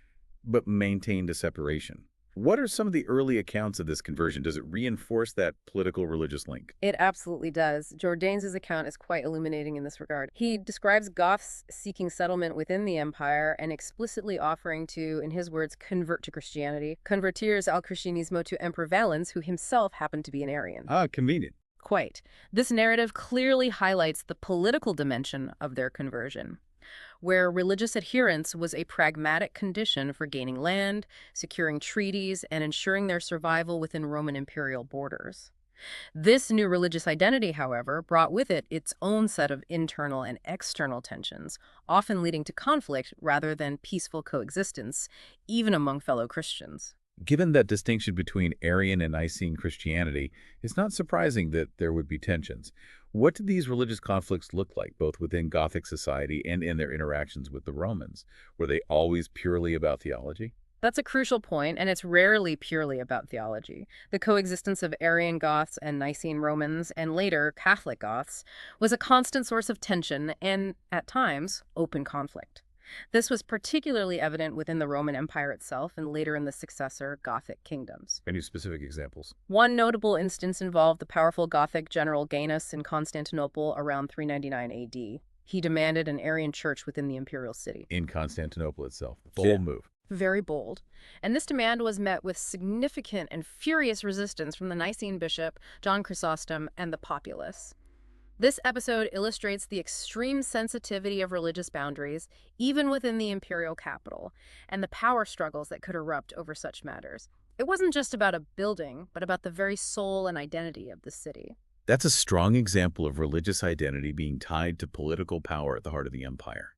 but maintained a separation. What are some of the early accounts of this conversion? Does it reinforce that political religious link? It absolutely does. Jordanes' account is quite illuminating in this regard. He describes Goths seeking settlement within the empire and explicitly offering to, in his words, convert to Christianity, convertirs al Christianismo to Emperor Valens, who himself happened to be an Arian. Ah, convenient. Quite. This narrative clearly highlights the political dimension of their conversion, where religious adherence was a pragmatic condition for gaining land, securing treaties, and ensuring their survival within Roman imperial borders. This new religious identity, however, brought with it its own set of internal and external tensions, often leading to conflict rather than peaceful coexistence, even among fellow Christians. Given that distinction between Arian and Nicene Christianity, it's not surprising that there would be tensions. What did these religious conflicts look like, both within Gothic society and in their interactions with the Romans? Were they always purely about theology? That's a crucial point, and it's rarely purely about theology. The coexistence of Arian Goths and Nicene Romans, and later Catholic Goths, was a constant source of tension and, at times, open conflict. This was particularly evident within the Roman Empire itself and later in the successor Gothic kingdoms. Any specific examples? One notable instance involved the powerful Gothic general Gaius in Constantinople around 399 AD. He demanded an Arian church within the imperial city. In Constantinople itself. Bold move. Very bold. And this demand was met with significant and furious resistance from the Nicene bishop, John Chrysostom, and the populace. This episode illustrates the extreme sensitivity of religious boundaries, even within the imperial capital, and the power struggles that could erupt over such matters. It wasn't just about a building, but about the very soul and identity of the city. That's a strong example of religious identity being tied to political power at the heart of the empire.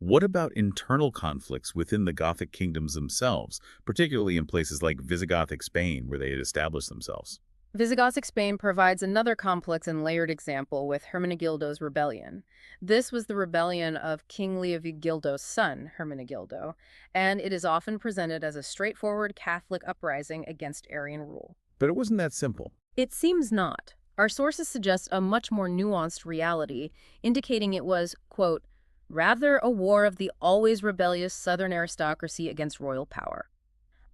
What about internal conflicts within the Gothic kingdoms themselves, particularly in places like Visigothic Spain, where they had established themselves? Visigothic Spain provides another complex and layered example with Hermenegildo's rebellion. This was the rebellion of King Leovigildo's son, Hermenegildo, and it is often presented as a straightforward Catholic uprising against Arian rule. But it wasn't that simple. It seems not. Our sources suggest a much more nuanced reality, indicating it was, quote, rather a war of the always rebellious southern aristocracy against royal power.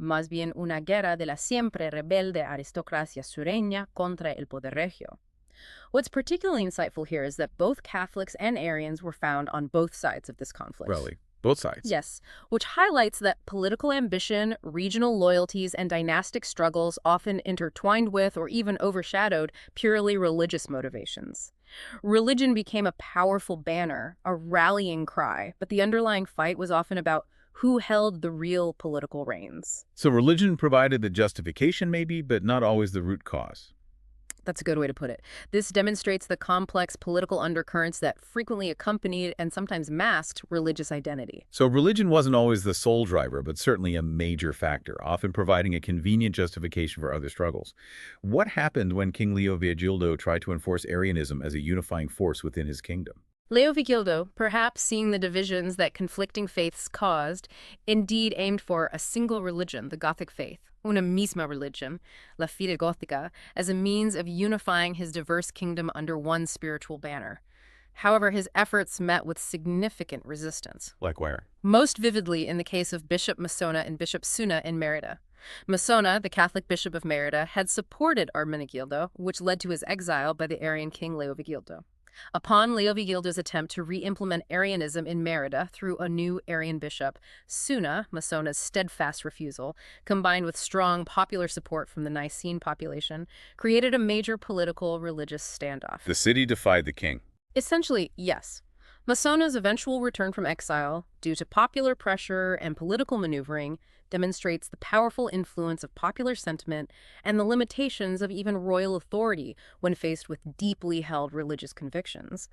Más bien una guerra de la siempre rebelde aristocracia sureña contra el poder regio. What's particularly insightful here is that both Catholics and Arians were found on both sides of this conflict. Really? Both sides? Yes, which highlights that political ambition, regional loyalties, and dynastic struggles often intertwined with or even overshadowed purely religious motivations. Religion became a powerful banner, a rallying cry, but the underlying fight was often about who held the real political reins. So religion provided the justification maybe, but not always the root cause. That's a good way to put it. This demonstrates the complex political undercurrents that frequently accompanied and sometimes masked religious identity. So religion wasn't always the sole driver, but certainly a major factor, often providing a convenient justification for other struggles. What happened when King Leovigild tried to enforce Arianism as a unifying force within his kingdom? Leovigild, perhaps seeing the divisions that conflicting faiths caused, indeed aimed for a single religion, the Gothic faith, una misma religión, la fide gótica, as a means of unifying his diverse kingdom under one spiritual banner. However, his efforts met with significant resistance. Like where? Most vividly in the case of Bishop Masona and Bishop Suna in Merida. Masona, the Catholic bishop of Merida, had supported Ermenegildo, which led to his exile by the Arian king Leovigild. Upon Leovigildo's attempt to re-implement Arianism in Merida through a new Arian bishop, Suna, Masona's steadfast refusal, combined with strong popular support from the Nicene population, created a major political religious standoff. The city defied the king. Essentially, yes. Masona's eventual return from exile, due to popular pressure and political maneuvering, demonstrates the powerful influence of popular sentiment and the limitations of even royal authority when faced with deeply held religious convictions.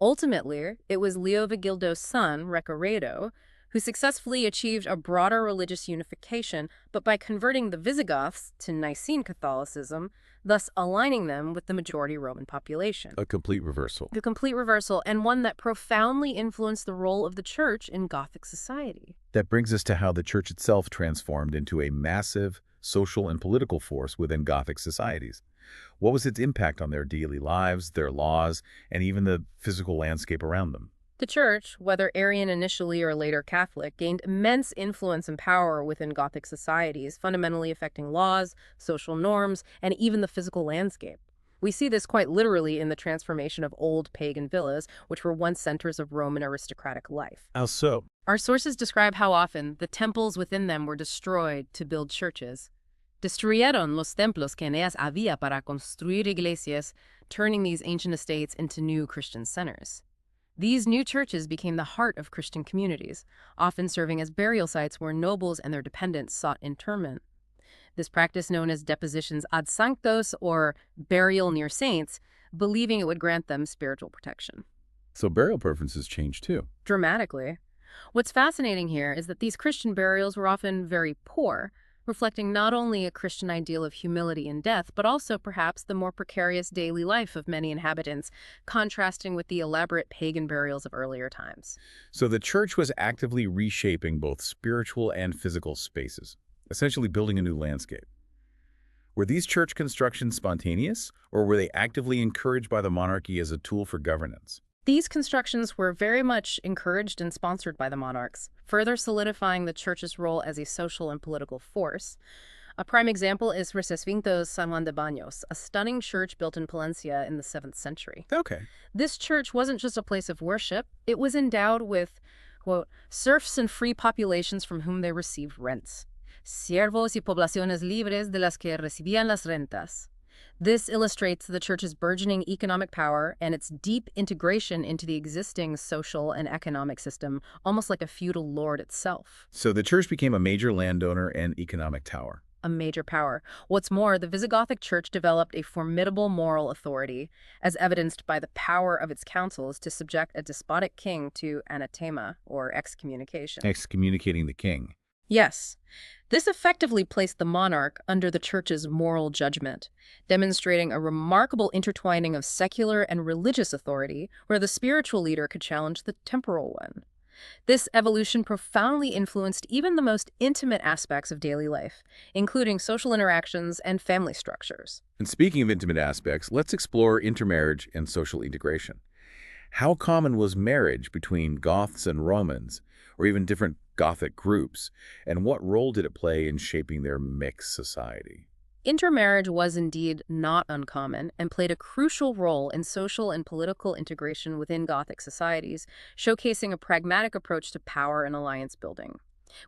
Ultimately, it was Leovigildo's son, Recoredo, who successfully achieved a broader religious unification, but by converting the Visigoths to Nicene Catholicism, thus aligning them with the majority Roman population. A complete reversal. The complete reversal, and one that profoundly influenced the role of the church in Gothic society. That brings us to how the church itself transformed into a massive social and political force within Gothic societies. What was its impact on their daily lives, their laws, and even the physical landscape around them? The church, whether Arian initially or later Catholic, gained immense influence and power within Gothic societies, fundamentally affecting laws, social norms, and even the physical landscape. We see this quite literally in the transformation of old pagan villas, which were once centers of Roman aristocratic life. How so? Our sources describe how often the temples within them were destroyed to build churches. Destruyeron los templos que en ellas había para construir iglesias, turning these ancient estates into new Christian centers. These new churches became the heart of Christian communities, often serving as burial sites where nobles and their dependents sought interment. This practice, known as depositions ad sanctos, or burial near saints, believing it would grant them spiritual protection. So burial preferences changed too. Dramatically. What's fascinating here is that these Christian burials were often very poor, reflecting not only a Christian ideal of humility in death, but also perhaps the more precarious daily life of many inhabitants, contrasting with the elaborate pagan burials of earlier times. So the church was actively reshaping both spiritual and physical spaces, essentially building a new landscape. Were these church constructions spontaneous, or were they actively encouraged by the monarchy as a tool for governance? These constructions were very much encouraged and sponsored by the monarchs, further solidifying the church's role as a social and political force. A prime example is Recesvinto's San Juan de Baños, a stunning church built in Palencia in the 7th century. Okay. This church wasn't just a place of worship, it was endowed with, quote, serfs and free populations from whom they received rents. Siervos y poblaciones libres de las que recibían las rentas. This illustrates the church's burgeoning economic power and its deep integration into the existing social and economic system, almost like a feudal lord itself. So the church became a major landowner and economic tower. A major power. What's more, the Visigothic church developed a formidable moral authority, as evidenced by the power of its councils to subject a despotic king to anathema, or excommunication. Excommunicating the king. Yes. This effectively placed the monarch under the church's moral judgment, demonstrating a remarkable intertwining of secular and religious authority where the spiritual leader could challenge the temporal one. This evolution profoundly influenced even the most intimate aspects of daily life, including social interactions and family structures. And speaking of intimate aspects, let's explore intermarriage and social integration. How common was marriage between Goths and Romans, or even different Gothic groups, and what role did it play in shaping their mixed society? Intermarriage was indeed not uncommon and played a crucial role in social and political integration within Gothic societies, showcasing a pragmatic approach to power and alliance building.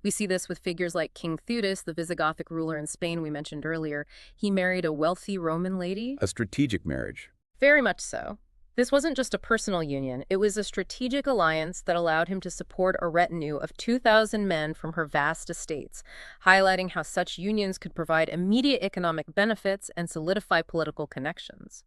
We see this with figures like King Theudis, the Visigothic ruler in Spain we mentioned earlier. He married a wealthy Roman lady. A strategic marriage. Very much so. This wasn't just a personal union, it was a strategic alliance that allowed him to support a retinue of 2,000 men from her vast estates, highlighting how such unions could provide immediate economic benefits and solidify political connections.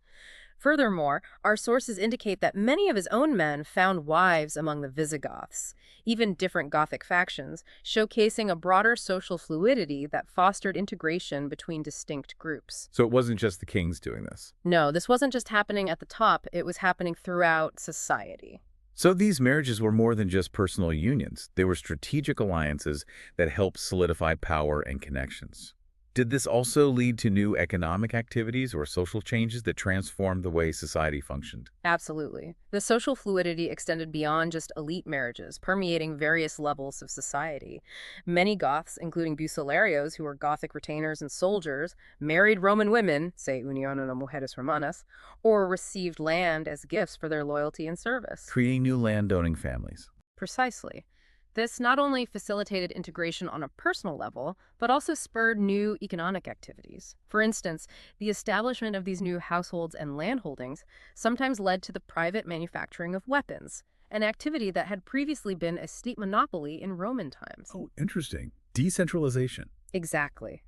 Furthermore, our sources indicate that many of his own men found wives among the Visigoths, even different Gothic factions, showcasing a broader social fluidity that fostered integration between distinct groups. So it wasn't just the kings doing this. No, this wasn't just happening at the top, it was happening throughout society. So these marriages were more than just personal unions. They were strategic alliances that helped solidify power and connections. Did this also lead to new economic activities or social changes that transformed the way society functioned? Absolutely. The social fluidity extended beyond just elite marriages, permeating various levels of society. Many Goths, including Bucellarios, who were Gothic retainers and soldiers, married Roman women, say unionem a mujeres romanas, or received land as gifts for their loyalty and service. Creating new landowning families. Precisely. This not only facilitated integration on a personal level, but also spurred new economic activities. For instance, the establishment of these new households and landholdings sometimes led to the private manufacturing of weapons, an activity that had previously been a state monopoly in Roman times. Oh, interesting. Decentralization. Exactly.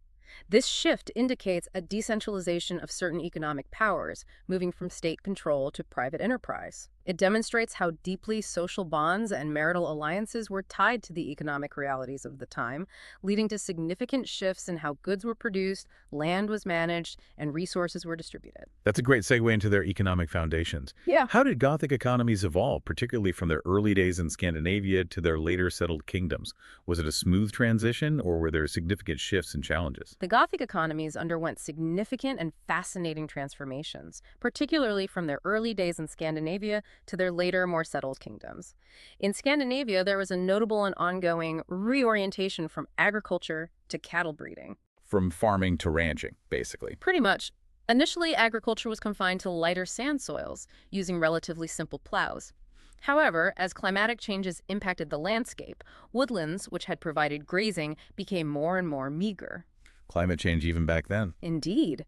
This shift indicates a decentralization of certain economic powers, moving from state control to private enterprise. It demonstrates how deeply social bonds and marital alliances were tied to the economic realities of the time, leading to significant shifts in how goods were produced, land was managed, and resources were distributed. That's a great segue into their economic foundations. Yeah. How did Gothic economies evolve, particularly from their early days in Scandinavia to their later settled kingdoms? Was it a smooth transition, or were there significant shifts and challenges? The Gothic economies underwent significant and fascinating transformations, particularly from their early days in Scandinavia to their later, more settled kingdoms. In Scandinavia, there was a notable and ongoing reorientation from agriculture to cattle breeding. From farming to ranching, basically. Pretty much. Initially, agriculture was confined to lighter sand soils, using relatively simple plows. However, as climatic changes impacted the landscape, woodlands, which had provided grazing, became more and more meager. Climate change even back then. Indeed.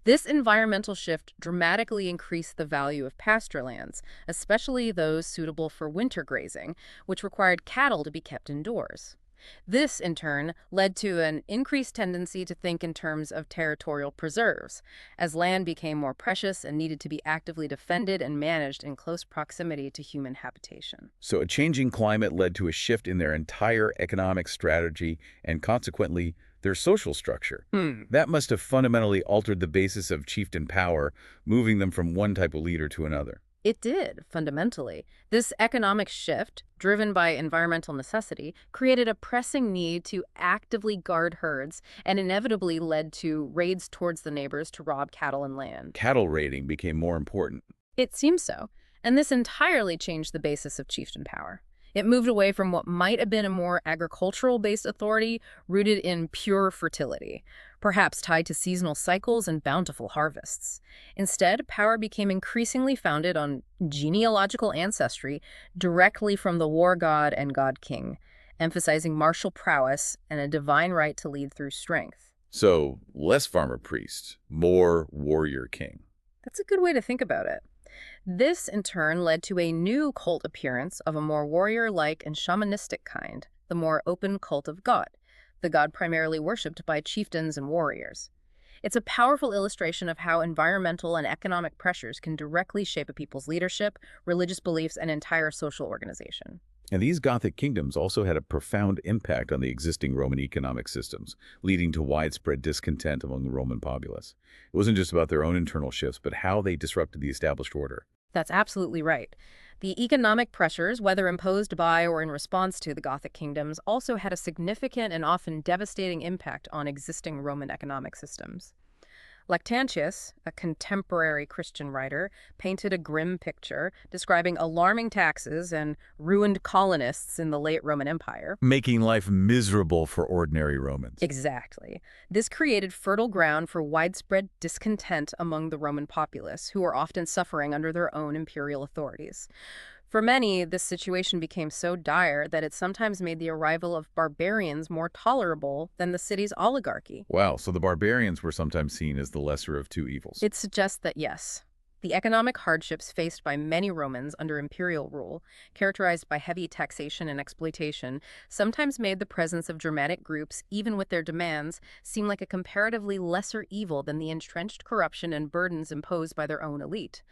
This environmental shift dramatically increased the value of pasture lands, especially those suitable for winter grazing, which required cattle to be kept indoors. This, in turn, led to an increased tendency to think in terms of territorial preserves, as land became more precious and needed to be actively defended and managed in close proximity to human habitation. So a changing climate led to a shift in their entire economic strategy and consequently their social structure. That must have fundamentally altered the basis of chieftain power, moving them from one type of leader to another. It did, fundamentally. This economic shift, driven by environmental necessity, created a pressing need to actively guard herds and inevitably led to raids towards the neighbors to rob cattle and land. Cattle raiding became more important. It seems so, and this entirely changed the basis of chieftain power. It moved away from what might have been a more agricultural-based authority rooted in pure fertility, perhaps tied to seasonal cycles and bountiful harvests. Instead, power became increasingly founded on genealogical ancestry directly from the war god and god-king, emphasizing martial prowess and a divine right to lead through strength. So, less farmer priest, more warrior king. That's a good way to think about it. This, in turn, led to a new cult appearance of a more warrior-like and shamanistic kind, the more open cult of God, the god primarily worshipped by chieftains and warriors. It's a powerful illustration of how environmental and economic pressures can directly shape a people's leadership, religious beliefs, and entire social organization. And these Gothic kingdoms also had a profound impact on the existing Roman economic systems, leading to widespread discontent among the Roman populace. It wasn't just about their own internal shifts, but how they disrupted the established order. That's absolutely right. The economic pressures, whether imposed by or in response to the Gothic kingdoms, also had a significant and often devastating impact on existing Roman economic systems. Lactantius, a contemporary Christian writer, painted a grim picture describing alarming taxes and ruined colonists in the late Roman Empire. Making life miserable for ordinary Romans. Exactly. This created fertile ground for widespread discontent among the Roman populace, who were often suffering under their own imperial authorities. For many, this situation became so dire that it sometimes made the arrival of barbarians more tolerable than the city's oligarchy. Wow, so the barbarians were sometimes seen as the lesser of two evils. It suggests that, yes, the economic hardships faced by many Romans under imperial rule, characterized by heavy taxation and exploitation, sometimes made the presence of Germanic groups, even with their demands, seem like a comparatively lesser evil than the entrenched corruption and burdens imposed by their own elite.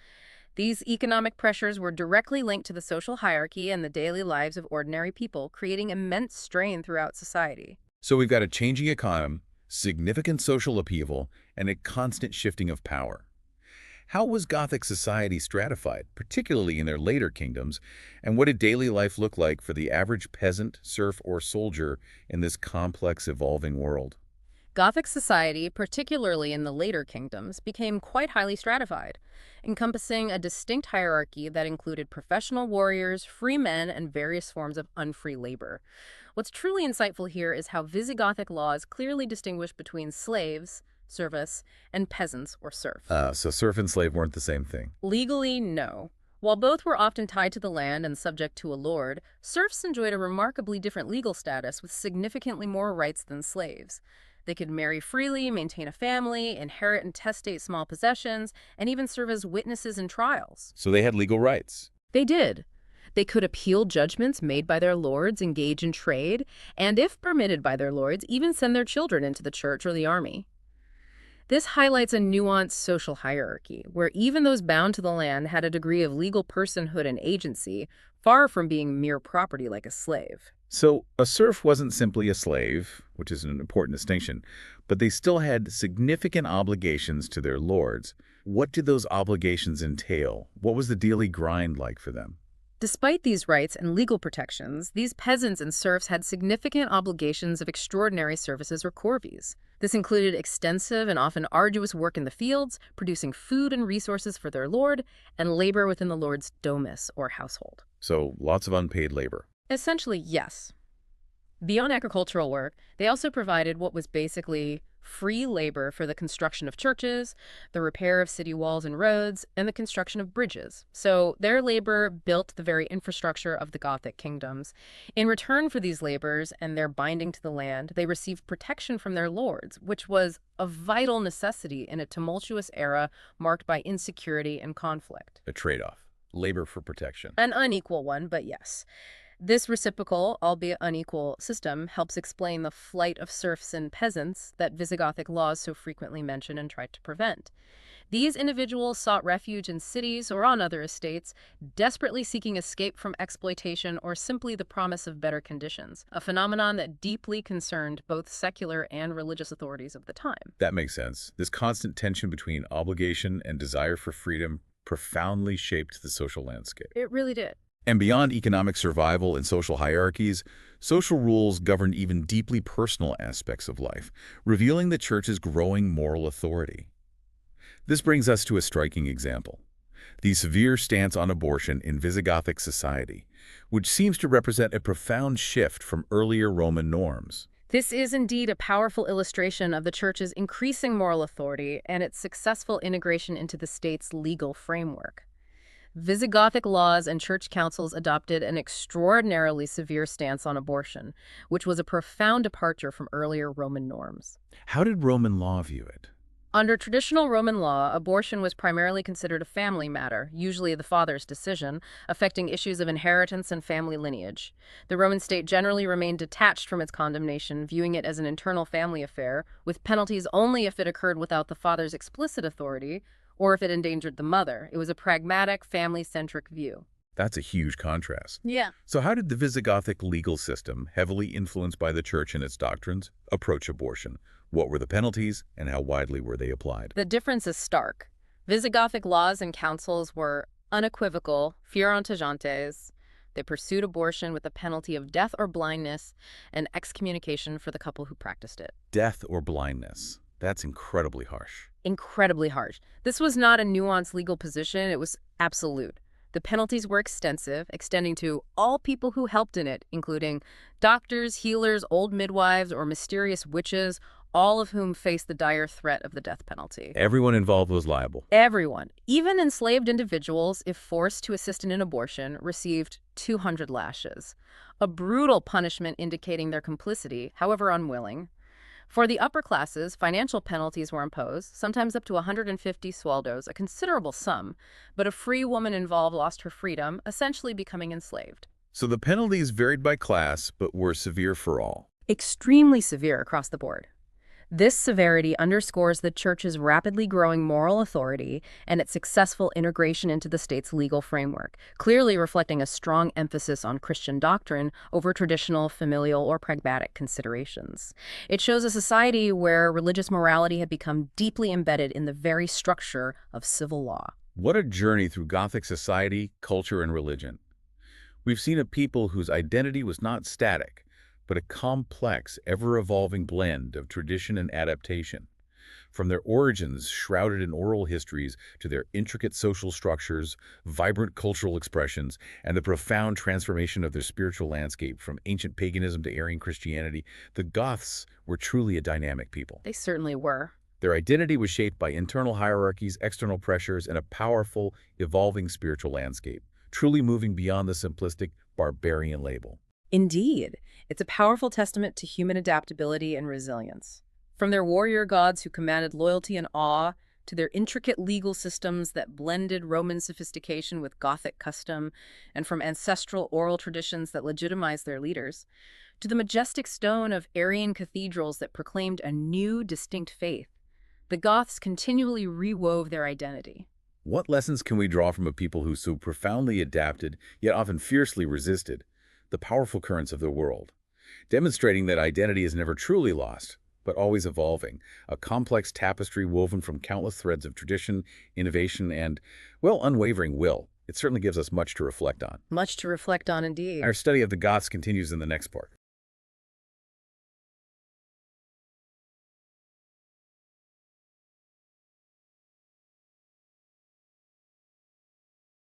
These economic pressures were directly linked to the social hierarchy and the daily lives of ordinary people, creating immense strain throughout society. So we've got a changing economy, significant social upheaval, and a constant shifting of power. How was Gothic society stratified, particularly in their later kingdoms, and what did daily life look like for the average peasant, serf, or soldier in this complex, evolving world? Gothic society, particularly in the later kingdoms, became quite highly stratified, encompassing a distinct hierarchy that included professional warriors, free men, and various forms of unfree labor. What's truly insightful here is how Visigothic laws clearly distinguish between slaves, service, and peasants or serfs. So serf and slave weren't the same thing. Legally, no. While both were often tied to the land and subject to a lord, serfs enjoyed a remarkably different legal status with significantly more rights than slaves. They could marry freely, maintain a family, inherit and testate small possessions, and even serve as witnesses in trials. So they had legal rights. They did. They could appeal judgments made by their lords, engage in trade, and if permitted by their lords, even send their children into the church or the army. This highlights a nuanced social hierarchy, where even those bound to the land had a degree of legal personhood and agency, far from being mere property like a slave. So a serf wasn't simply a slave, which is an important distinction, but they still had significant obligations to their lords. What did those obligations entail? What was the daily grind like for them? Despite these rights and legal protections, these peasants and serfs had significant obligations of extraordinary services or corvées. This included extensive and often arduous work in the fields, producing food and resources for their lord, and labor within the lord's domus or household. So lots of unpaid labor. Essentially, yes. Beyond agricultural work, they also provided what was basically free labor for the construction of churches, the repair of city walls and roads, and the construction of bridges. So their labor built the very infrastructure of the Gothic kingdoms. In return for these labors and their binding to the land, they received protection from their lords, which was a vital necessity in a tumultuous era marked by insecurity and conflict. A trade-off. Labor for protection. An unequal one, but yes. This reciprocal, albeit unequal, system helps explain the flight of serfs and peasants that Visigothic laws so frequently mention and try to prevent. These individuals sought refuge in cities or on other estates, desperately seeking escape from exploitation or simply the promise of better conditions, a phenomenon that deeply concerned both secular and religious authorities of the time. That makes sense. This constant tension between obligation and desire for freedom profoundly shaped the social landscape. It really did. And beyond economic survival and social hierarchies, social rules governed even deeply personal aspects of life, revealing the Church's growing moral authority. This brings us to a striking example: the severe stance on abortion in Visigothic society, which seems to represent a profound shift from earlier Roman norms. This is indeed a powerful illustration of the Church's increasing moral authority and its successful integration into the state's legal framework. Visigothic laws and church councils adopted an extraordinarily severe stance on abortion, which was a profound departure from earlier Roman norms. How did Roman law view it? Under traditional Roman law, abortion was primarily considered a family matter, usually the father's decision, affecting issues of inheritance and family lineage. The Roman state generally remained detached from its condemnation, viewing it as an internal family affair, with penalties only if it occurred without the father's explicit authority, or if it endangered the mother. It was a pragmatic, family-centric view. That's a huge contrast. Yeah. So how did the Visigothic legal system, heavily influenced by the Church and its doctrines, approach abortion? What were the penalties, and how widely were they applied? The difference is stark. Visigothic laws and councils were unequivocal, furor tajantes. They pursued abortion with the penalty of death or blindness and excommunication for the couple who practiced it. Death or blindness. That's incredibly harsh. Incredibly harsh. This was not a nuanced legal position, it was absolute. The penalties were extensive, extending to all people who helped in it, including doctors, healers, old midwives, or mysterious witches, all of whom faced the dire threat of the death penalty. Everyone involved was liable. Everyone, even enslaved individuals, if forced to assist in an abortion, received 200 lashes, a brutal punishment indicating their complicity, however unwilling. For the upper classes, financial penalties were imposed, sometimes up to 150 sueldos, a considerable sum, but a free woman involved lost her freedom, essentially becoming enslaved. So the penalties varied by class, but were severe for all. Extremely severe across the board. This severity underscores the Church's rapidly growing moral authority and its successful integration into the state's legal framework, clearly reflecting a strong emphasis on Christian doctrine over traditional, familial, or pragmatic considerations. It shows a society where religious morality had become deeply embedded in the very structure of civil law. What a journey through Gothic society, culture, and religion. We've seen a people whose identity was not static, but a complex, ever-evolving blend of tradition and adaptation. From their origins shrouded in oral histories to their intricate social structures, vibrant cultural expressions, and the profound transformation of their spiritual landscape from ancient paganism to Arian Christianity, the Goths were truly a dynamic people. They certainly were. Their identity was shaped by internal hierarchies, external pressures, and a powerful, evolving spiritual landscape, truly moving beyond the simplistic barbarian label. Indeed, it's a powerful testament to human adaptability and resilience. From their warrior gods who commanded loyalty and awe, to their intricate legal systems that blended Roman sophistication with Gothic custom, and from ancestral oral traditions that legitimized their leaders, to the majestic stone of Arian cathedrals that proclaimed a new, distinct faith, the Goths continually rewove their identity. What lessons can we draw from a people who so profoundly adapted, yet often fiercely resisted, the powerful currents of the world, demonstrating that identity is never truly lost, but always evolving, a complex tapestry woven from countless threads of tradition, innovation, and, well, unwavering will. It certainly gives us much to reflect on. Much to reflect on indeed. Our study of the Goths continues in the next part.